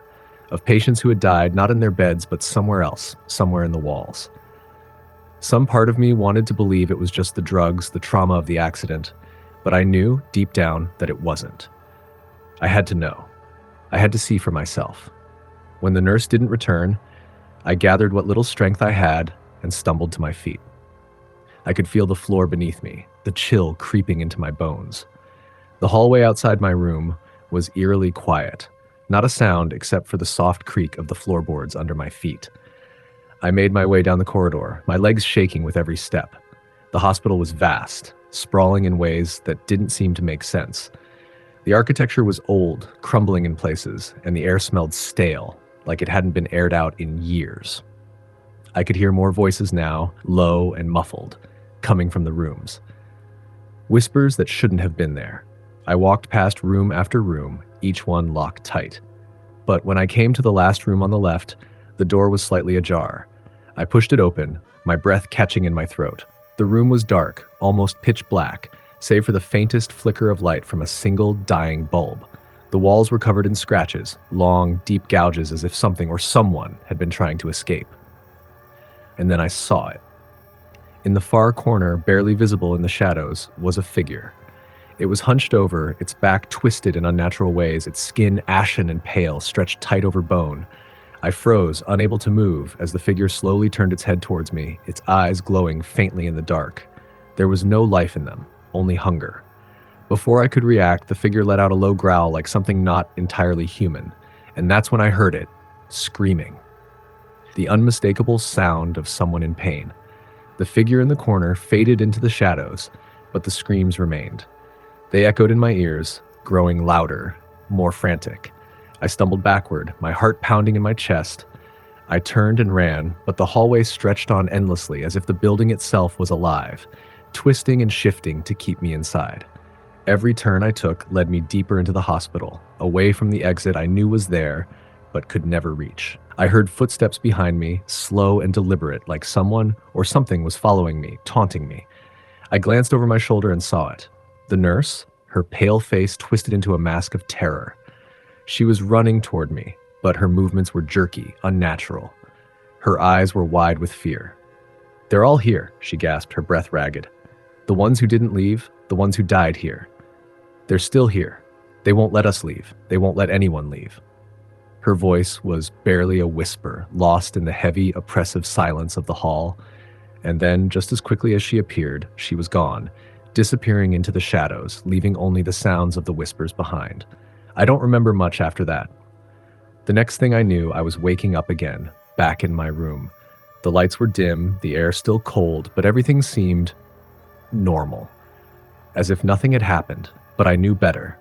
of patients who had died not in their beds but somewhere else, somewhere in the walls. Some part of me wanted to believe it was just the drugs, the trauma of the accident, but I knew, deep down, that it wasn't. I had to know. I had to see for myself. When the nurse didn't return, I gathered what little strength I had and stumbled to my feet. I could feel the floor beneath me, the chill creeping into my bones. The hallway outside my room was eerily quiet, not a sound except for the soft creak of the floorboards under my feet. I made my way down the corridor, my legs shaking with every step. The hospital was vast, sprawling in ways that didn't seem to make sense. The architecture was old, crumbling in places, and the air smelled stale, like it hadn't been aired out in years. I could hear more voices now, low and muffled, coming from the rooms. Whispers that shouldn't have been there. I walked past room after room, each one locked tight. But when I came to the last room on the left, the door was slightly ajar. I pushed it open, my breath catching in my throat. The room was dark, almost pitch black, save for the faintest flicker of light from a single dying bulb. The walls were covered in scratches, long, deep gouges as if something or someone had been trying to escape. And then I saw it. In the far corner, barely visible in the shadows, was a figure. It was hunched over, its back twisted in unnatural ways, its skin ashen and pale, stretched tight over bone. I froze, unable to move, as the figure slowly turned its head towards me, its eyes glowing faintly in the dark. There was no life in them, only hunger. Before I could react, the figure let out a low growl like something not entirely human, and that's when I heard it, screaming. The unmistakable sound of someone in pain. The figure in the corner faded into the shadows, but the screams remained. They echoed in my ears, growing louder, more frantic. I stumbled backward, my heart pounding in my chest. I turned and ran, but the hallway stretched on endlessly as if the building itself was alive, twisting and shifting to keep me inside. Every turn I took led me deeper into the hospital, away from the exit I knew was there, but could never reach. I heard footsteps behind me, slow and deliberate, like someone or something was following me, taunting me. I glanced over my shoulder and saw it. The nurse, her pale face twisted into a mask of terror. She was running toward me, but her movements were jerky, unnatural. Her eyes were wide with fear. "They're all here," she gasped, her breath ragged. "The ones who didn't leave, the ones who died here. They're still here. They won't let us leave. They won't let anyone leave." Her voice was barely a whisper, lost in the heavy, oppressive silence of the hall. And then, just as quickly as she appeared, she was gone, disappearing into the shadows, leaving only the sounds of the whispers behind. I don't remember much after that. The next thing I knew, I was waking up again, back in my room. The lights were dim, the air still cold, but everything seemed normal, as if nothing had happened, but I knew better.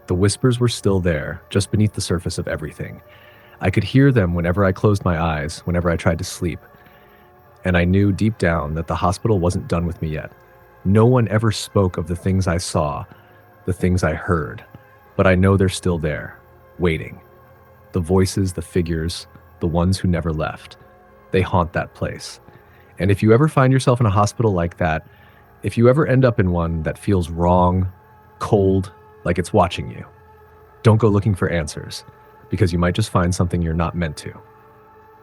The whispers were still there, just beneath the surface of everything. I could hear them whenever I closed my eyes, whenever I tried to sleep. And I knew deep down that the hospital wasn't done with me yet. No one ever spoke of the things I saw, the things I heard, but I know they're still there, waiting. The voices, the figures, the ones who never left. They haunt that place. And if you ever find yourself in a hospital like that, if you ever end up in one that feels wrong, cold, like it's watching you, don't go looking for answers, because you might just find something you're not meant to.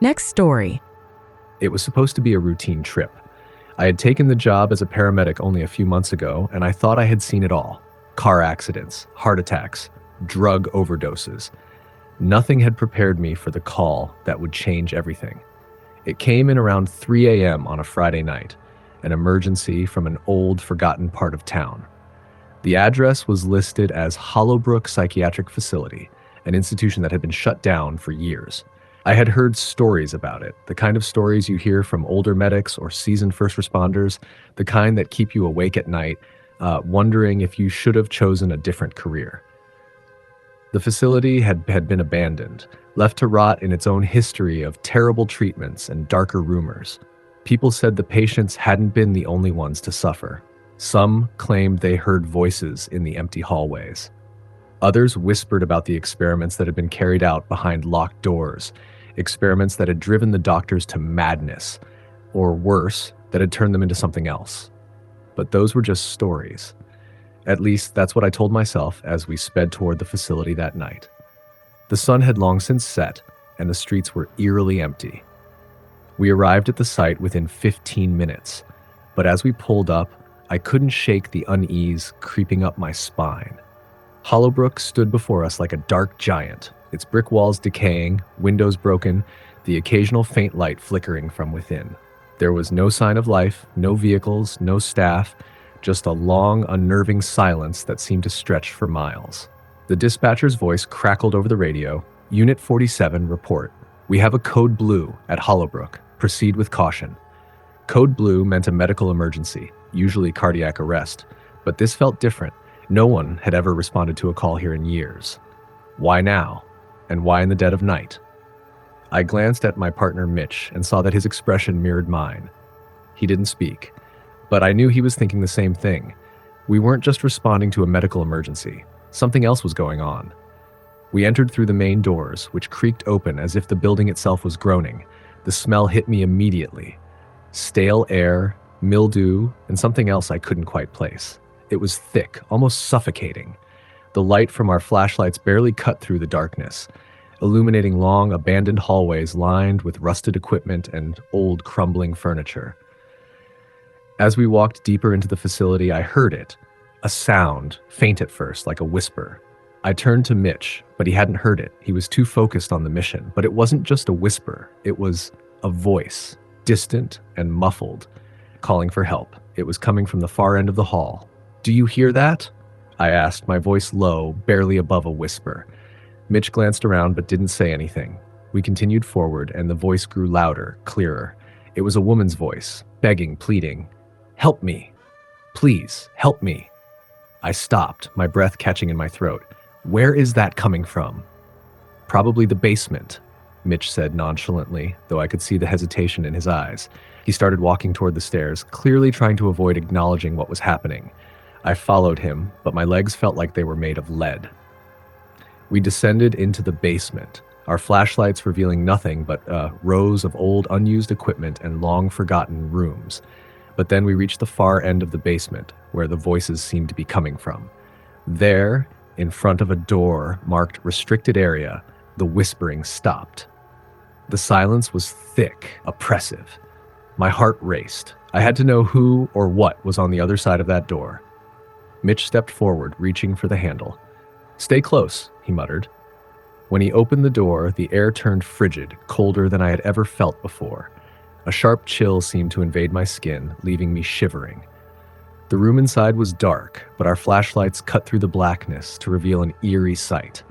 Next story. It was supposed to be a routine trip. I had taken the job as a paramedic only a few months ago, and I thought I had seen it all. Car accidents, heart attacks, drug overdoses. Nothing had prepared me for the call that would change everything. It came in around 3 a.m. on a Friday night, an emergency from an old, forgotten part of town. The address was listed as Hollowbrook Psychiatric Facility, an institution that had been shut down for years. I had heard stories about it, the kind of stories you hear from older medics or seasoned first responders, the kind that keep you awake at night, wondering if you should have chosen a different career. The facility had been abandoned, left to rot in its own history of terrible treatments and darker rumors. People said the patients hadn't been the only ones to suffer. Some claimed they heard voices in the empty hallways. Others whispered about the experiments that had been carried out behind locked doors, experiments that had driven the doctors to madness, or worse, that had turned them into something else. But those were just stories. At least that's what I told myself as we sped toward the facility that night. The sun had long since set, and the streets were eerily empty. We arrived at the site within 15 minutes, but as we pulled up, I couldn't shake the unease creeping up my spine. Hollowbrook stood before us like a dark giant, its brick walls decaying, windows broken, the occasional faint light flickering from within. There was no sign of life, no vehicles, no staff, just a long, unnerving silence that seemed to stretch for miles. The dispatcher's voice crackled over the radio. Unit 47, report. We have a code blue at Hollowbrook. Proceed with caution. Code blue meant a medical emergency, usually cardiac arrest, but this felt different. No one had ever responded to a call here in years. Why now? And why in the dead of night? I glanced at my partner Mitch and saw that his expression mirrored mine. He didn't speak, but I knew he was thinking the same thing. We weren't just responding to a medical emergency. Something else was going on. We entered through the main doors, which creaked open as if the building itself was groaning. The smell hit me immediately. Stale air, mildew, and something else I couldn't quite place. It was thick, almost suffocating. The light from our flashlights barely cut through the darkness, illuminating long, abandoned hallways lined with rusted equipment and old, crumbling furniture. As we walked deeper into the facility, I heard it. A sound, faint at first, like a whisper. I turned to Mitch, but he hadn't heard it. He was too focused on the mission. But it wasn't just a whisper. It was a voice, distant and muffled, calling for help. It was coming from the far end of the hall. "Do you hear that?" I asked, my voice low, barely above a whisper. Mitch glanced around but didn't say anything. We continued forward, and the voice grew louder, clearer. It was a woman's voice, begging, pleading. "Help me. Please, help me." I stopped, my breath catching in my throat. "Where is that coming from?" "Probably the basement," Mitch said nonchalantly, though I could see the hesitation in his eyes. He started walking toward the stairs, clearly trying to avoid acknowledging what was happening. I followed him, but my legs felt like they were made of lead. We descended into the basement, our flashlights revealing nothing but rows of old, unused equipment and long-forgotten rooms. But then we reached the far end of the basement, where the voices seemed to be coming from. There, in front of a door marked Restricted Area, the whispering stopped. The silence was thick, oppressive. My heart raced. I had to know who or what was on the other side of that door. Mitch stepped forward, reaching for the handle. "Stay close," he muttered. When he opened the door, the air turned frigid, colder than I had ever felt before. A sharp chill seemed to invade my skin, leaving me shivering. The room inside was dark, but our flashlights cut through the blackness to reveal an eerie sight.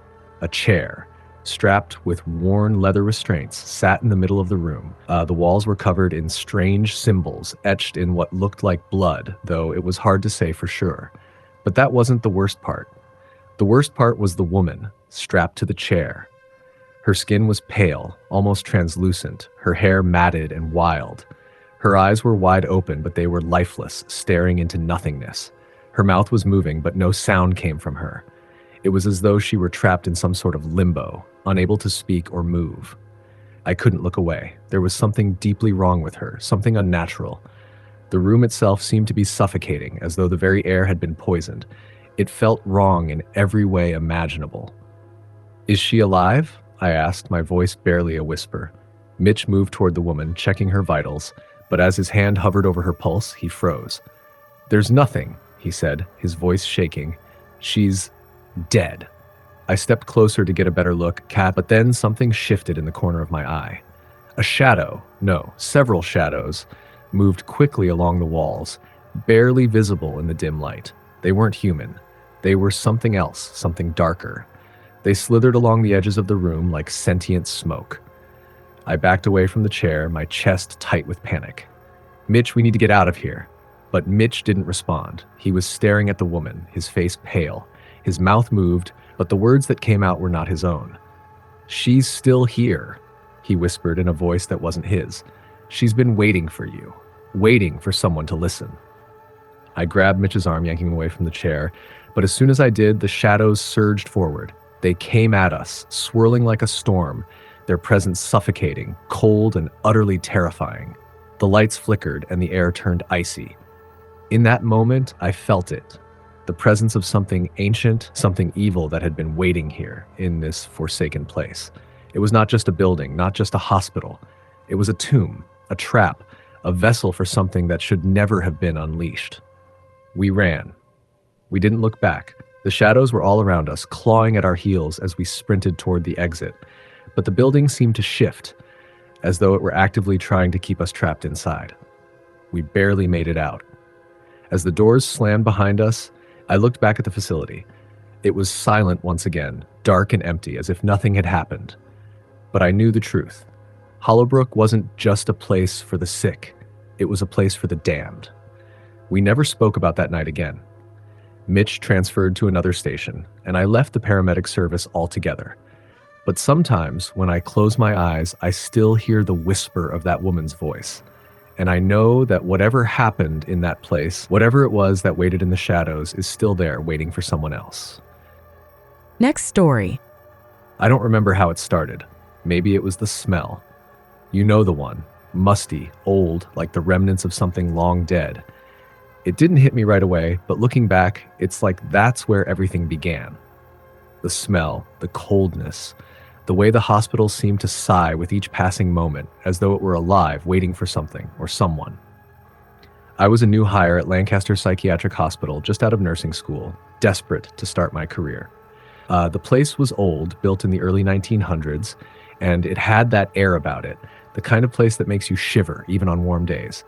A chair, strapped with worn leather restraints, sat in the middle of the room. The walls were covered in strange symbols etched in what looked like blood, though it was hard to say for sure. But that wasn't the worst part. The worst part was the woman, strapped to the chair. Her skin was pale, almost translucent, her hair matted and wild. Her eyes were wide open, but they were lifeless, staring into nothingness. Her mouth was moving, but no sound came from her. It was as though she were trapped in some sort of limbo, unable to speak or move. I couldn't look away. There was something deeply wrong with her, something unnatural. The room itself seemed to be suffocating, as though the very air had been poisoned. It felt wrong in every way imaginable. "Is she alive?" I asked, my voice barely a whisper. Mitch moved toward the woman, checking her vitals, but as his hand hovered over her pulse, he froze. "There's nothing," he said, his voice shaking. "She's dead." I stepped closer to get a better look, but then something shifted in the corner of my eye. A shadow, no, several shadows, moved quickly along the walls, barely visible in the dim light. They weren't human. They were something else, something darker. They slithered along the edges of the room like sentient smoke. I backed away from the chair, my chest tight with panic. "Mitch, we need to get out of here." But Mitch didn't respond. He was staring at the woman, his face pale. His mouth moved, but the words that came out were not his own. "She's still here," he whispered in a voice that wasn't his. "She's been waiting for you, waiting for someone to listen." I grabbed Mitch's arm, yanking him away from the chair, but as soon as I did, the shadows surged forward. They came at us, swirling like a storm, their presence suffocating, cold and utterly terrifying. The lights flickered and the air turned icy. In that moment, I felt it. The presence of something ancient, something evil that had been waiting here, in this forsaken place. It was not just a building, not just a hospital. It was a tomb, a trap, a vessel for something that should never have been unleashed. We ran. We didn't look back. The shadows were all around us, clawing at our heels as we sprinted toward the exit. But the building seemed to shift, as though it were actively trying to keep us trapped inside. We barely made it out. As the doors slammed behind us, I looked back at the facility. It was silent once again, dark and empty, as if nothing had happened. But I knew the truth. Hollowbrook wasn't just a place for the sick. It was a place for the damned. We never spoke about that night again. Mitch transferred to another station, and I left the paramedic service altogether. But sometimes, when I close my eyes, I still hear the whisper of that woman's voice. And I know that whatever happened in that place, whatever it was that waited in the shadows, is still there waiting for someone else. Next story. I don't remember how it started. Maybe it was the smell. You know the one. Musty, old, like the remnants of something long dead. It didn't hit me right away, but looking back, it's like that's where everything began. The smell, the coldness, the way the hospital seemed to sigh with each passing moment, as though it were alive, waiting for something or someone. I was a new hire at Lancaster Psychiatric Hospital, just out of nursing school, desperate to start my career. The place was old, built in the early 1900s, and it had that air about it, the kind of place that makes you shiver, even on warm days.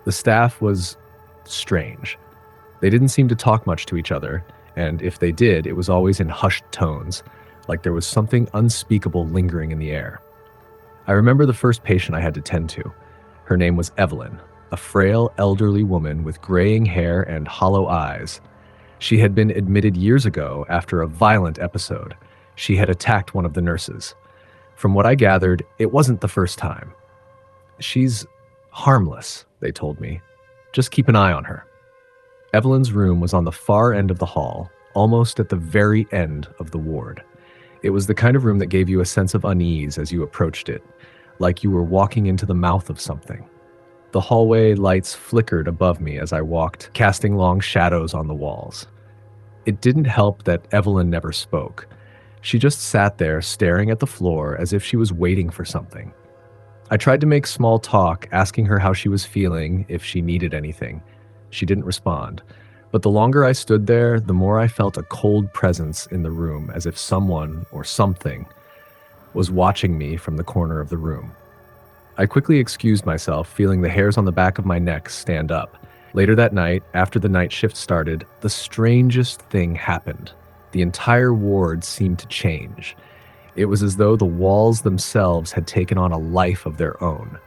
The staff was strange. They didn't seem to talk much to each other, and if they did, it was always in hushed tones, like there was something unspeakable lingering in the air. I remember the first patient I had to tend to. Her name was Evelyn, a frail, elderly woman with graying hair and hollow eyes. She had been admitted years ago after a violent episode. She had attacked one of the nurses. From what I gathered, it wasn't the first time. "She's harmless," they told me. "Just keep an eye on her." Evelyn's room was on the far end of the hall, almost at the very end of the ward. It was the kind of room that gave you a sense of unease as you approached it, like you were walking into the mouth of something. The hallway lights flickered above me as I walked, casting long shadows on the walls. It didn't help that Evelyn never spoke. She just sat there staring at the floor as if she was waiting for something. I tried to make small talk, asking her how she was feeling, if she needed anything. She didn't respond. But the longer I stood there, the more I felt a cold presence in the room, as if someone or something was watching me from the corner of the room. I quickly excused myself, feeling the hairs on the back of my neck stand up. Later that night, after the night shift started, the strangest thing happened. The entire ward seemed to change. It was as though the walls themselves had taken on a life of their own.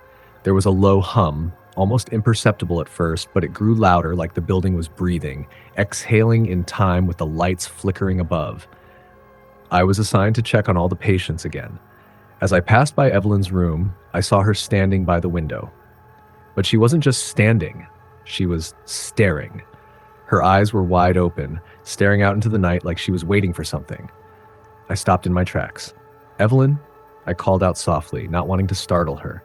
There was a low hum, almost imperceptible at first, but it grew louder like the building was breathing, exhaling in time with the lights flickering above. I was assigned to check on all the patients again. As I passed by Evelyn's room, I saw her standing by the window. But she wasn't just standing, she was staring. Her eyes were wide open, staring out into the night like she was waiting for something. I stopped in my tracks. "Evelyn?" I called out softly, not wanting to startle her.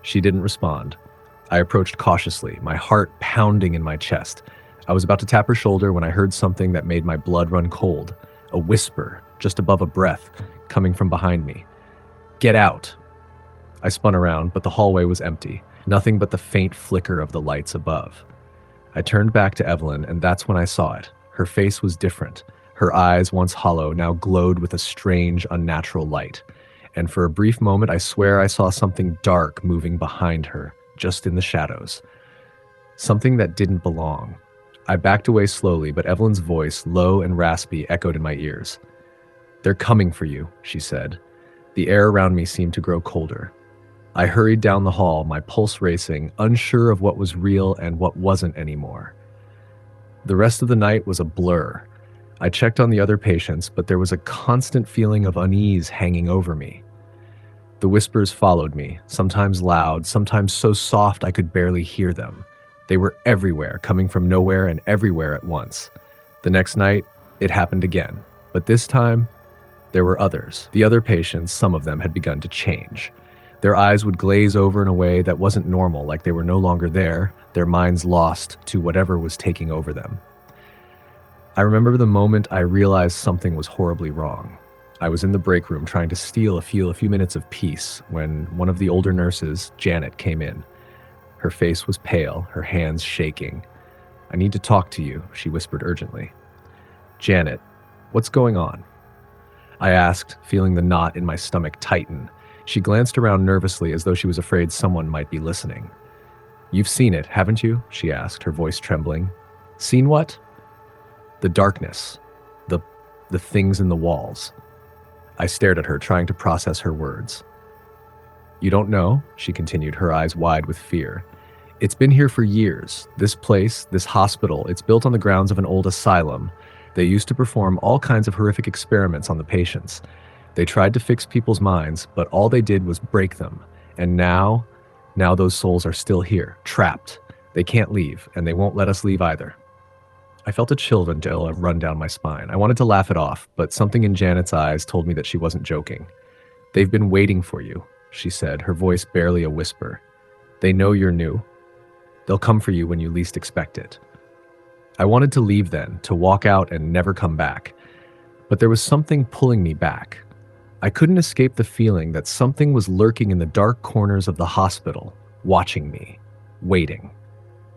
She didn't respond. I approached cautiously, my heart pounding in my chest. I was about to tap her shoulder when I heard something that made my blood run cold. A whisper, just above a breath, coming from behind me. "Get out!" I spun around, but the hallway was empty. Nothing but the faint flicker of the lights above. I turned back to Evelyn, and that's when I saw it. Her face was different. Her eyes, once hollow, now glowed with a strange, unnatural light. And for a brief moment, I swear I saw something dark moving behind her, just in the shadows. Something that didn't belong. I backed away slowly, but Evelyn's voice, low and raspy, echoed in my ears. "They're coming for you," she said. The air around me seemed to grow colder. I hurried down the hall, my pulse racing, unsure of what was real and what wasn't anymore. The rest of the night was a blur. I checked on the other patients, but there was a constant feeling of unease hanging over me. The whispers followed me, sometimes loud, sometimes so soft I could barely hear them. They were everywhere, coming from nowhere and everywhere at once. The next night, it happened again, but this time, there were others. The other patients, some of them, had begun to change. Their eyes would glaze over in a way that wasn't normal, like they were no longer there, their minds lost to whatever was taking over them. I remember the moment I realized something was horribly wrong. I was in the break room trying to steal a few minutes of peace when one of the older nurses, Janet, came in. Her face was pale, her hands shaking. "I need to talk to you," she whispered urgently. "Janet, what's going on?" I asked, feeling the knot in my stomach tighten. She glanced around nervously as though she was afraid someone might be listening. "You've seen it, haven't you?" she asked, her voice trembling. "Seen what?" "The darkness. The things in the walls." I stared at her, trying to process her words. "You don't know?" she continued, her eyes wide with fear. "It's been here for years. This place, this hospital, it's built on the grounds of an old asylum. They used to perform all kinds of horrific experiments on the patients. They tried to fix people's minds, but all they did was break them. And now those souls are still here, trapped. They can't leave, and they won't let us leave either." I felt a chill run down my spine. I wanted to laugh it off, but something in Janet's eyes told me that she wasn't joking. "They've been waiting for you," she said, her voice barely a whisper. "They know you're new. They'll come for you when you least expect it." I wanted to leave then, to walk out and never come back. But there was something pulling me back. I couldn't escape the feeling that something was lurking in the dark corners of the hospital, watching me, waiting.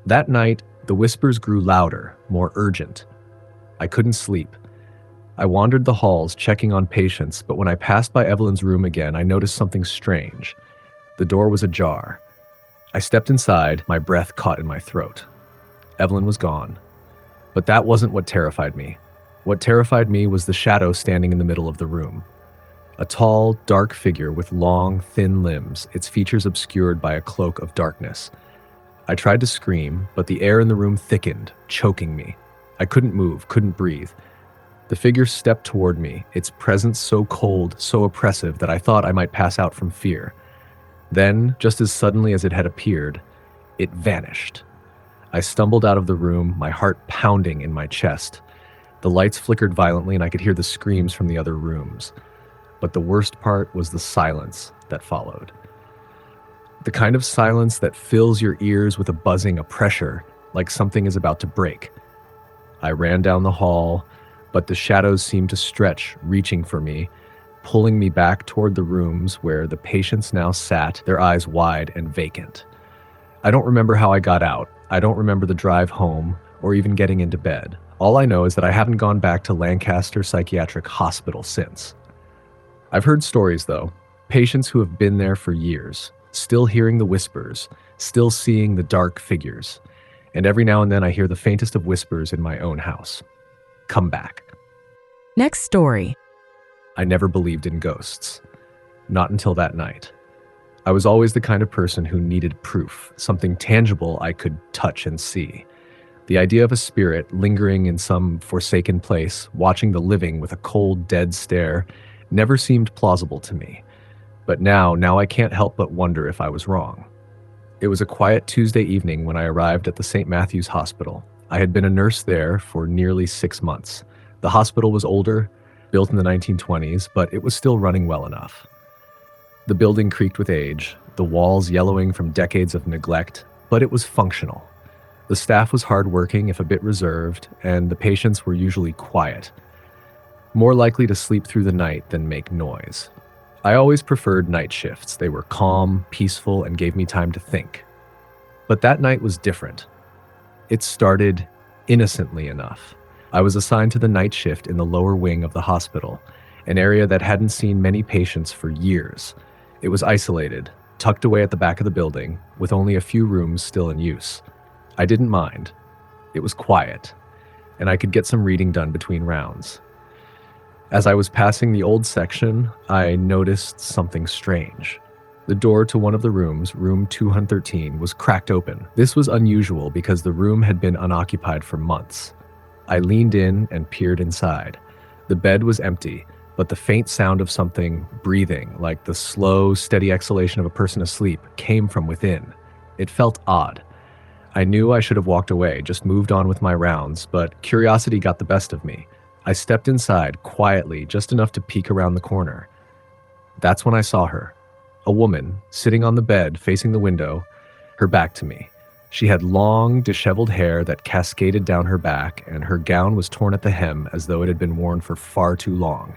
That night, the whispers grew louder, more urgent. I couldn't sleep. I wandered the halls, checking on patients, but when I passed by Evelyn's room again, I noticed something strange. The door was ajar. I stepped inside, my breath caught in my throat. Evelyn was gone. But that wasn't what terrified me. What terrified me was the shadow standing in the middle of the room. A tall, dark figure with long, thin limbs, its features obscured by a cloak of darkness. I tried to scream, but the air in the room thickened, choking me. I couldn't move, couldn't breathe. The figure stepped toward me, its presence so cold, so oppressive that I thought I might pass out from fear. Then, just as suddenly as it had appeared, it vanished. I stumbled out of the room, my heart pounding in my chest. The lights flickered violently and I could hear the screams from the other rooms. But the worst part was the silence that followed. The kind of silence that fills your ears with a buzzing, a pressure, like something is about to break. I ran down the hall, but the shadows seemed to stretch, reaching for me, pulling me back toward the rooms where the patients now sat, their eyes wide and vacant. I don't remember how I got out. I don't remember the drive home or even getting into bed. All I know is that I haven't gone back to Lancaster Psychiatric Hospital since. I've heard stories, though, patients who have been there for years, still hearing the whispers, still seeing the dark figures. And every now and then I hear the faintest of whispers in my own house. Come back. Next story. I never believed in ghosts. Not until that night. I was always the kind of person who needed proof, something tangible I could touch and see. The idea of a spirit lingering in some forsaken place, watching the living with a cold, dead stare, never seemed plausible to me. But now I can't help but wonder if I was wrong. It was a quiet Tuesday evening when I arrived at the St. Matthew's Hospital. I had been a nurse there for nearly 6 months. The hospital was older, built in the 1920s, but it was still running well enough. The building creaked with age, the walls yellowing from decades of neglect, but it was functional. The staff was hardworking, if a bit reserved, and the patients were usually quiet, more likely to sleep through the night than make noise. I always preferred night shifts. They were calm, peaceful, and gave me time to think. But that night was different. It started innocently enough. I was assigned to the night shift in the lower wing of the hospital, an area that hadn't seen many patients for years. It was isolated, tucked away at the back of the building, with only a few rooms still in use. I didn't mind. It was quiet, and I could get some reading done between rounds. As I was passing the old section, I noticed something strange. The door to one of the rooms, room 213, was cracked open. This was unusual because the room had been unoccupied for months. I leaned in and peered inside. The bed was empty, but the faint sound of something breathing, like the slow, steady exhalation of a person asleep, came from within. It felt odd. I knew I should have walked away, just moved on with my rounds, but curiosity got the best of me. I stepped inside, quietly, just enough to peek around the corner. That's when I saw her. A woman, sitting on the bed, facing the window, her back to me. She had long, disheveled hair that cascaded down her back, and her gown was torn at the hem as though it had been worn for far too long.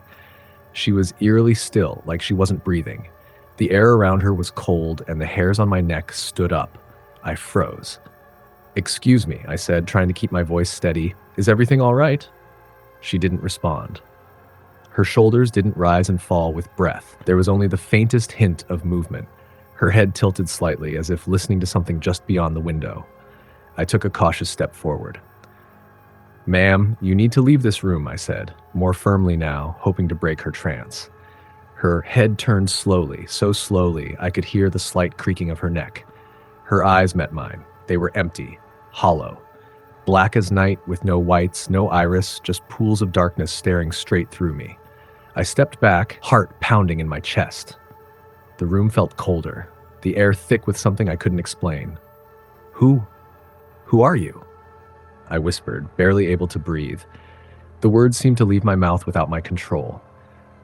She was eerily still, like she wasn't breathing. The air around her was cold, and the hairs on my neck stood up. I froze. "Excuse me," I said, trying to keep my voice steady. "Is everything all right?" She didn't respond. Her shoulders didn't rise and fall with breath. There was only the faintest hint of movement. Her head tilted slightly, as if listening to something just beyond the window. I took a cautious step forward. "Ma'am, you need to leave this room," I said, more firmly now, hoping to break her trance. Her head turned slowly, so slowly I could hear the slight creaking of her neck. Her eyes met mine. They were empty, hollow, black as night with no whites, no iris, just pools of darkness staring straight through me. I stepped back, heart pounding in my chest. The room felt colder, the air thick with something I couldn't explain. Who are you?" I whispered, barely able to breathe. The words seemed to leave my mouth without my control.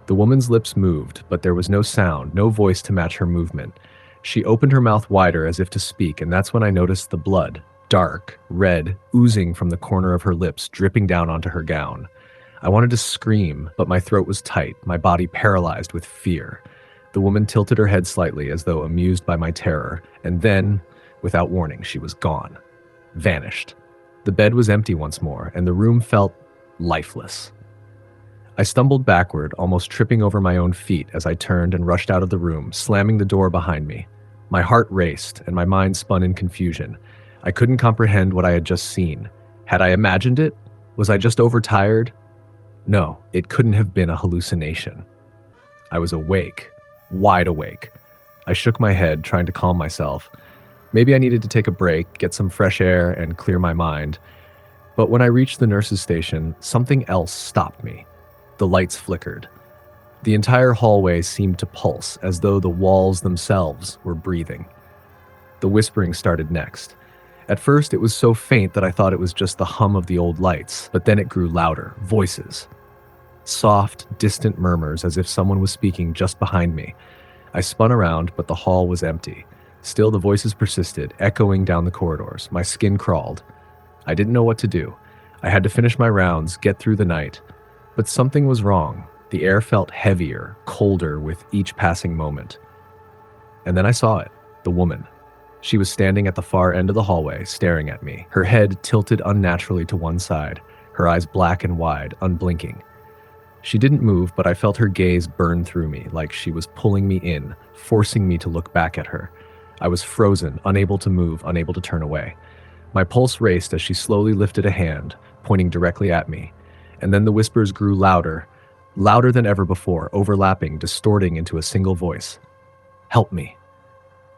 The woman's lips moved, but there was no sound, no voice to match her movement. She opened her mouth wider as if to speak, and that's when I noticed the blood, dark, red, oozing from the corner of her lips, dripping down onto her gown. I wanted to scream, but my throat was tight, my body paralyzed with fear. The woman tilted her head slightly as though amused by my terror, and then, without warning, she was gone. Vanished. The bed was empty once more, and the room felt lifeless. I stumbled backward, almost tripping over my own feet as I turned and rushed out of the room, slamming the door behind me. My heart raced, and my mind spun in confusion. I couldn't comprehend what I had just seen. Had I imagined it? Was I just overtired? No, it couldn't have been a hallucination. I was awake, wide awake. I shook my head, trying to calm myself. Maybe I needed to take a break, get some fresh air, and clear my mind. But when I reached the nurse's station, something else stopped me. The lights flickered. The entire hallway seemed to pulse, as though the walls themselves were breathing. The whispering started next. At first, it was so faint that I thought it was just the hum of the old lights, but then it grew louder, voices. Soft, distant murmurs, as if someone was speaking just behind me. I spun around, but the hall was empty. Still, the voices persisted, echoing down the corridors. My skin crawled. I didn't know what to do. I had to finish my rounds, get through the night. But something was wrong. The air felt heavier, colder with each passing moment. And then I saw it, the woman. She was standing at the far end of the hallway, staring at me, her head tilted unnaturally to one side, her eyes black and wide, unblinking. She didn't move, but I felt her gaze burn through me, like she was pulling me in, forcing me to look back at her. I was frozen, unable to move, unable to turn away. My pulse raced as she slowly lifted a hand, pointing directly at me. And then the whispers grew louder, louder than ever before, overlapping, distorting into a single voice. "Help me."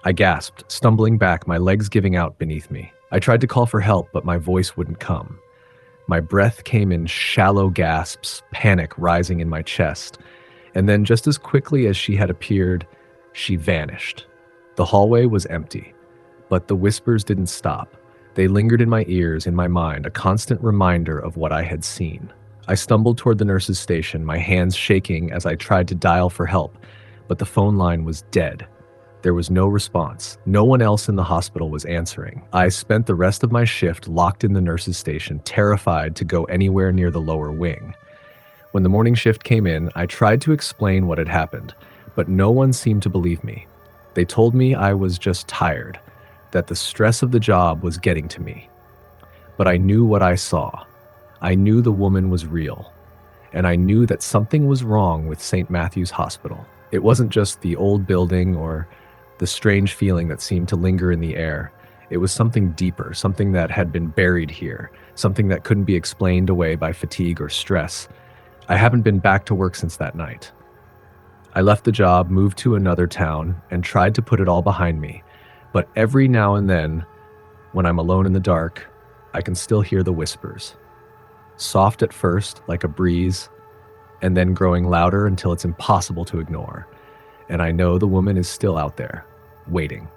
I gasped, stumbling back, my legs giving out beneath me. I tried to call for help, but my voice wouldn't come. My breath came in shallow gasps, panic rising in my chest. And then, just as quickly as she had appeared, she vanished. The hallway was empty, but the whispers didn't stop. They lingered in my ears, in my mind, a constant reminder of what I had seen. I stumbled toward the nurse's station, my hands shaking as I tried to dial for help, but the phone line was dead. There was no response. No one else in the hospital was answering. I spent the rest of my shift locked in the nurse's station, terrified to go anywhere near the lower wing. When the morning shift came in, I tried to explain what had happened, but no one seemed to believe me. They told me I was just tired, that the stress of the job was getting to me. But I knew what I saw. I knew the woman was real, and I knew that something was wrong with St. Matthew's Hospital. It wasn't just the old building or the strange feeling that seemed to linger in the air. It was something deeper, something that had been buried here, something that couldn't be explained away by fatigue or stress. I haven't been back to work since that night. I left the job, moved to another town, and tried to put it all behind me. But every now and then, when I'm alone in the dark, I can still hear the whispers. Soft at first, like a breeze, and then growing louder until it's impossible to ignore. And I know the woman is still out there, waiting.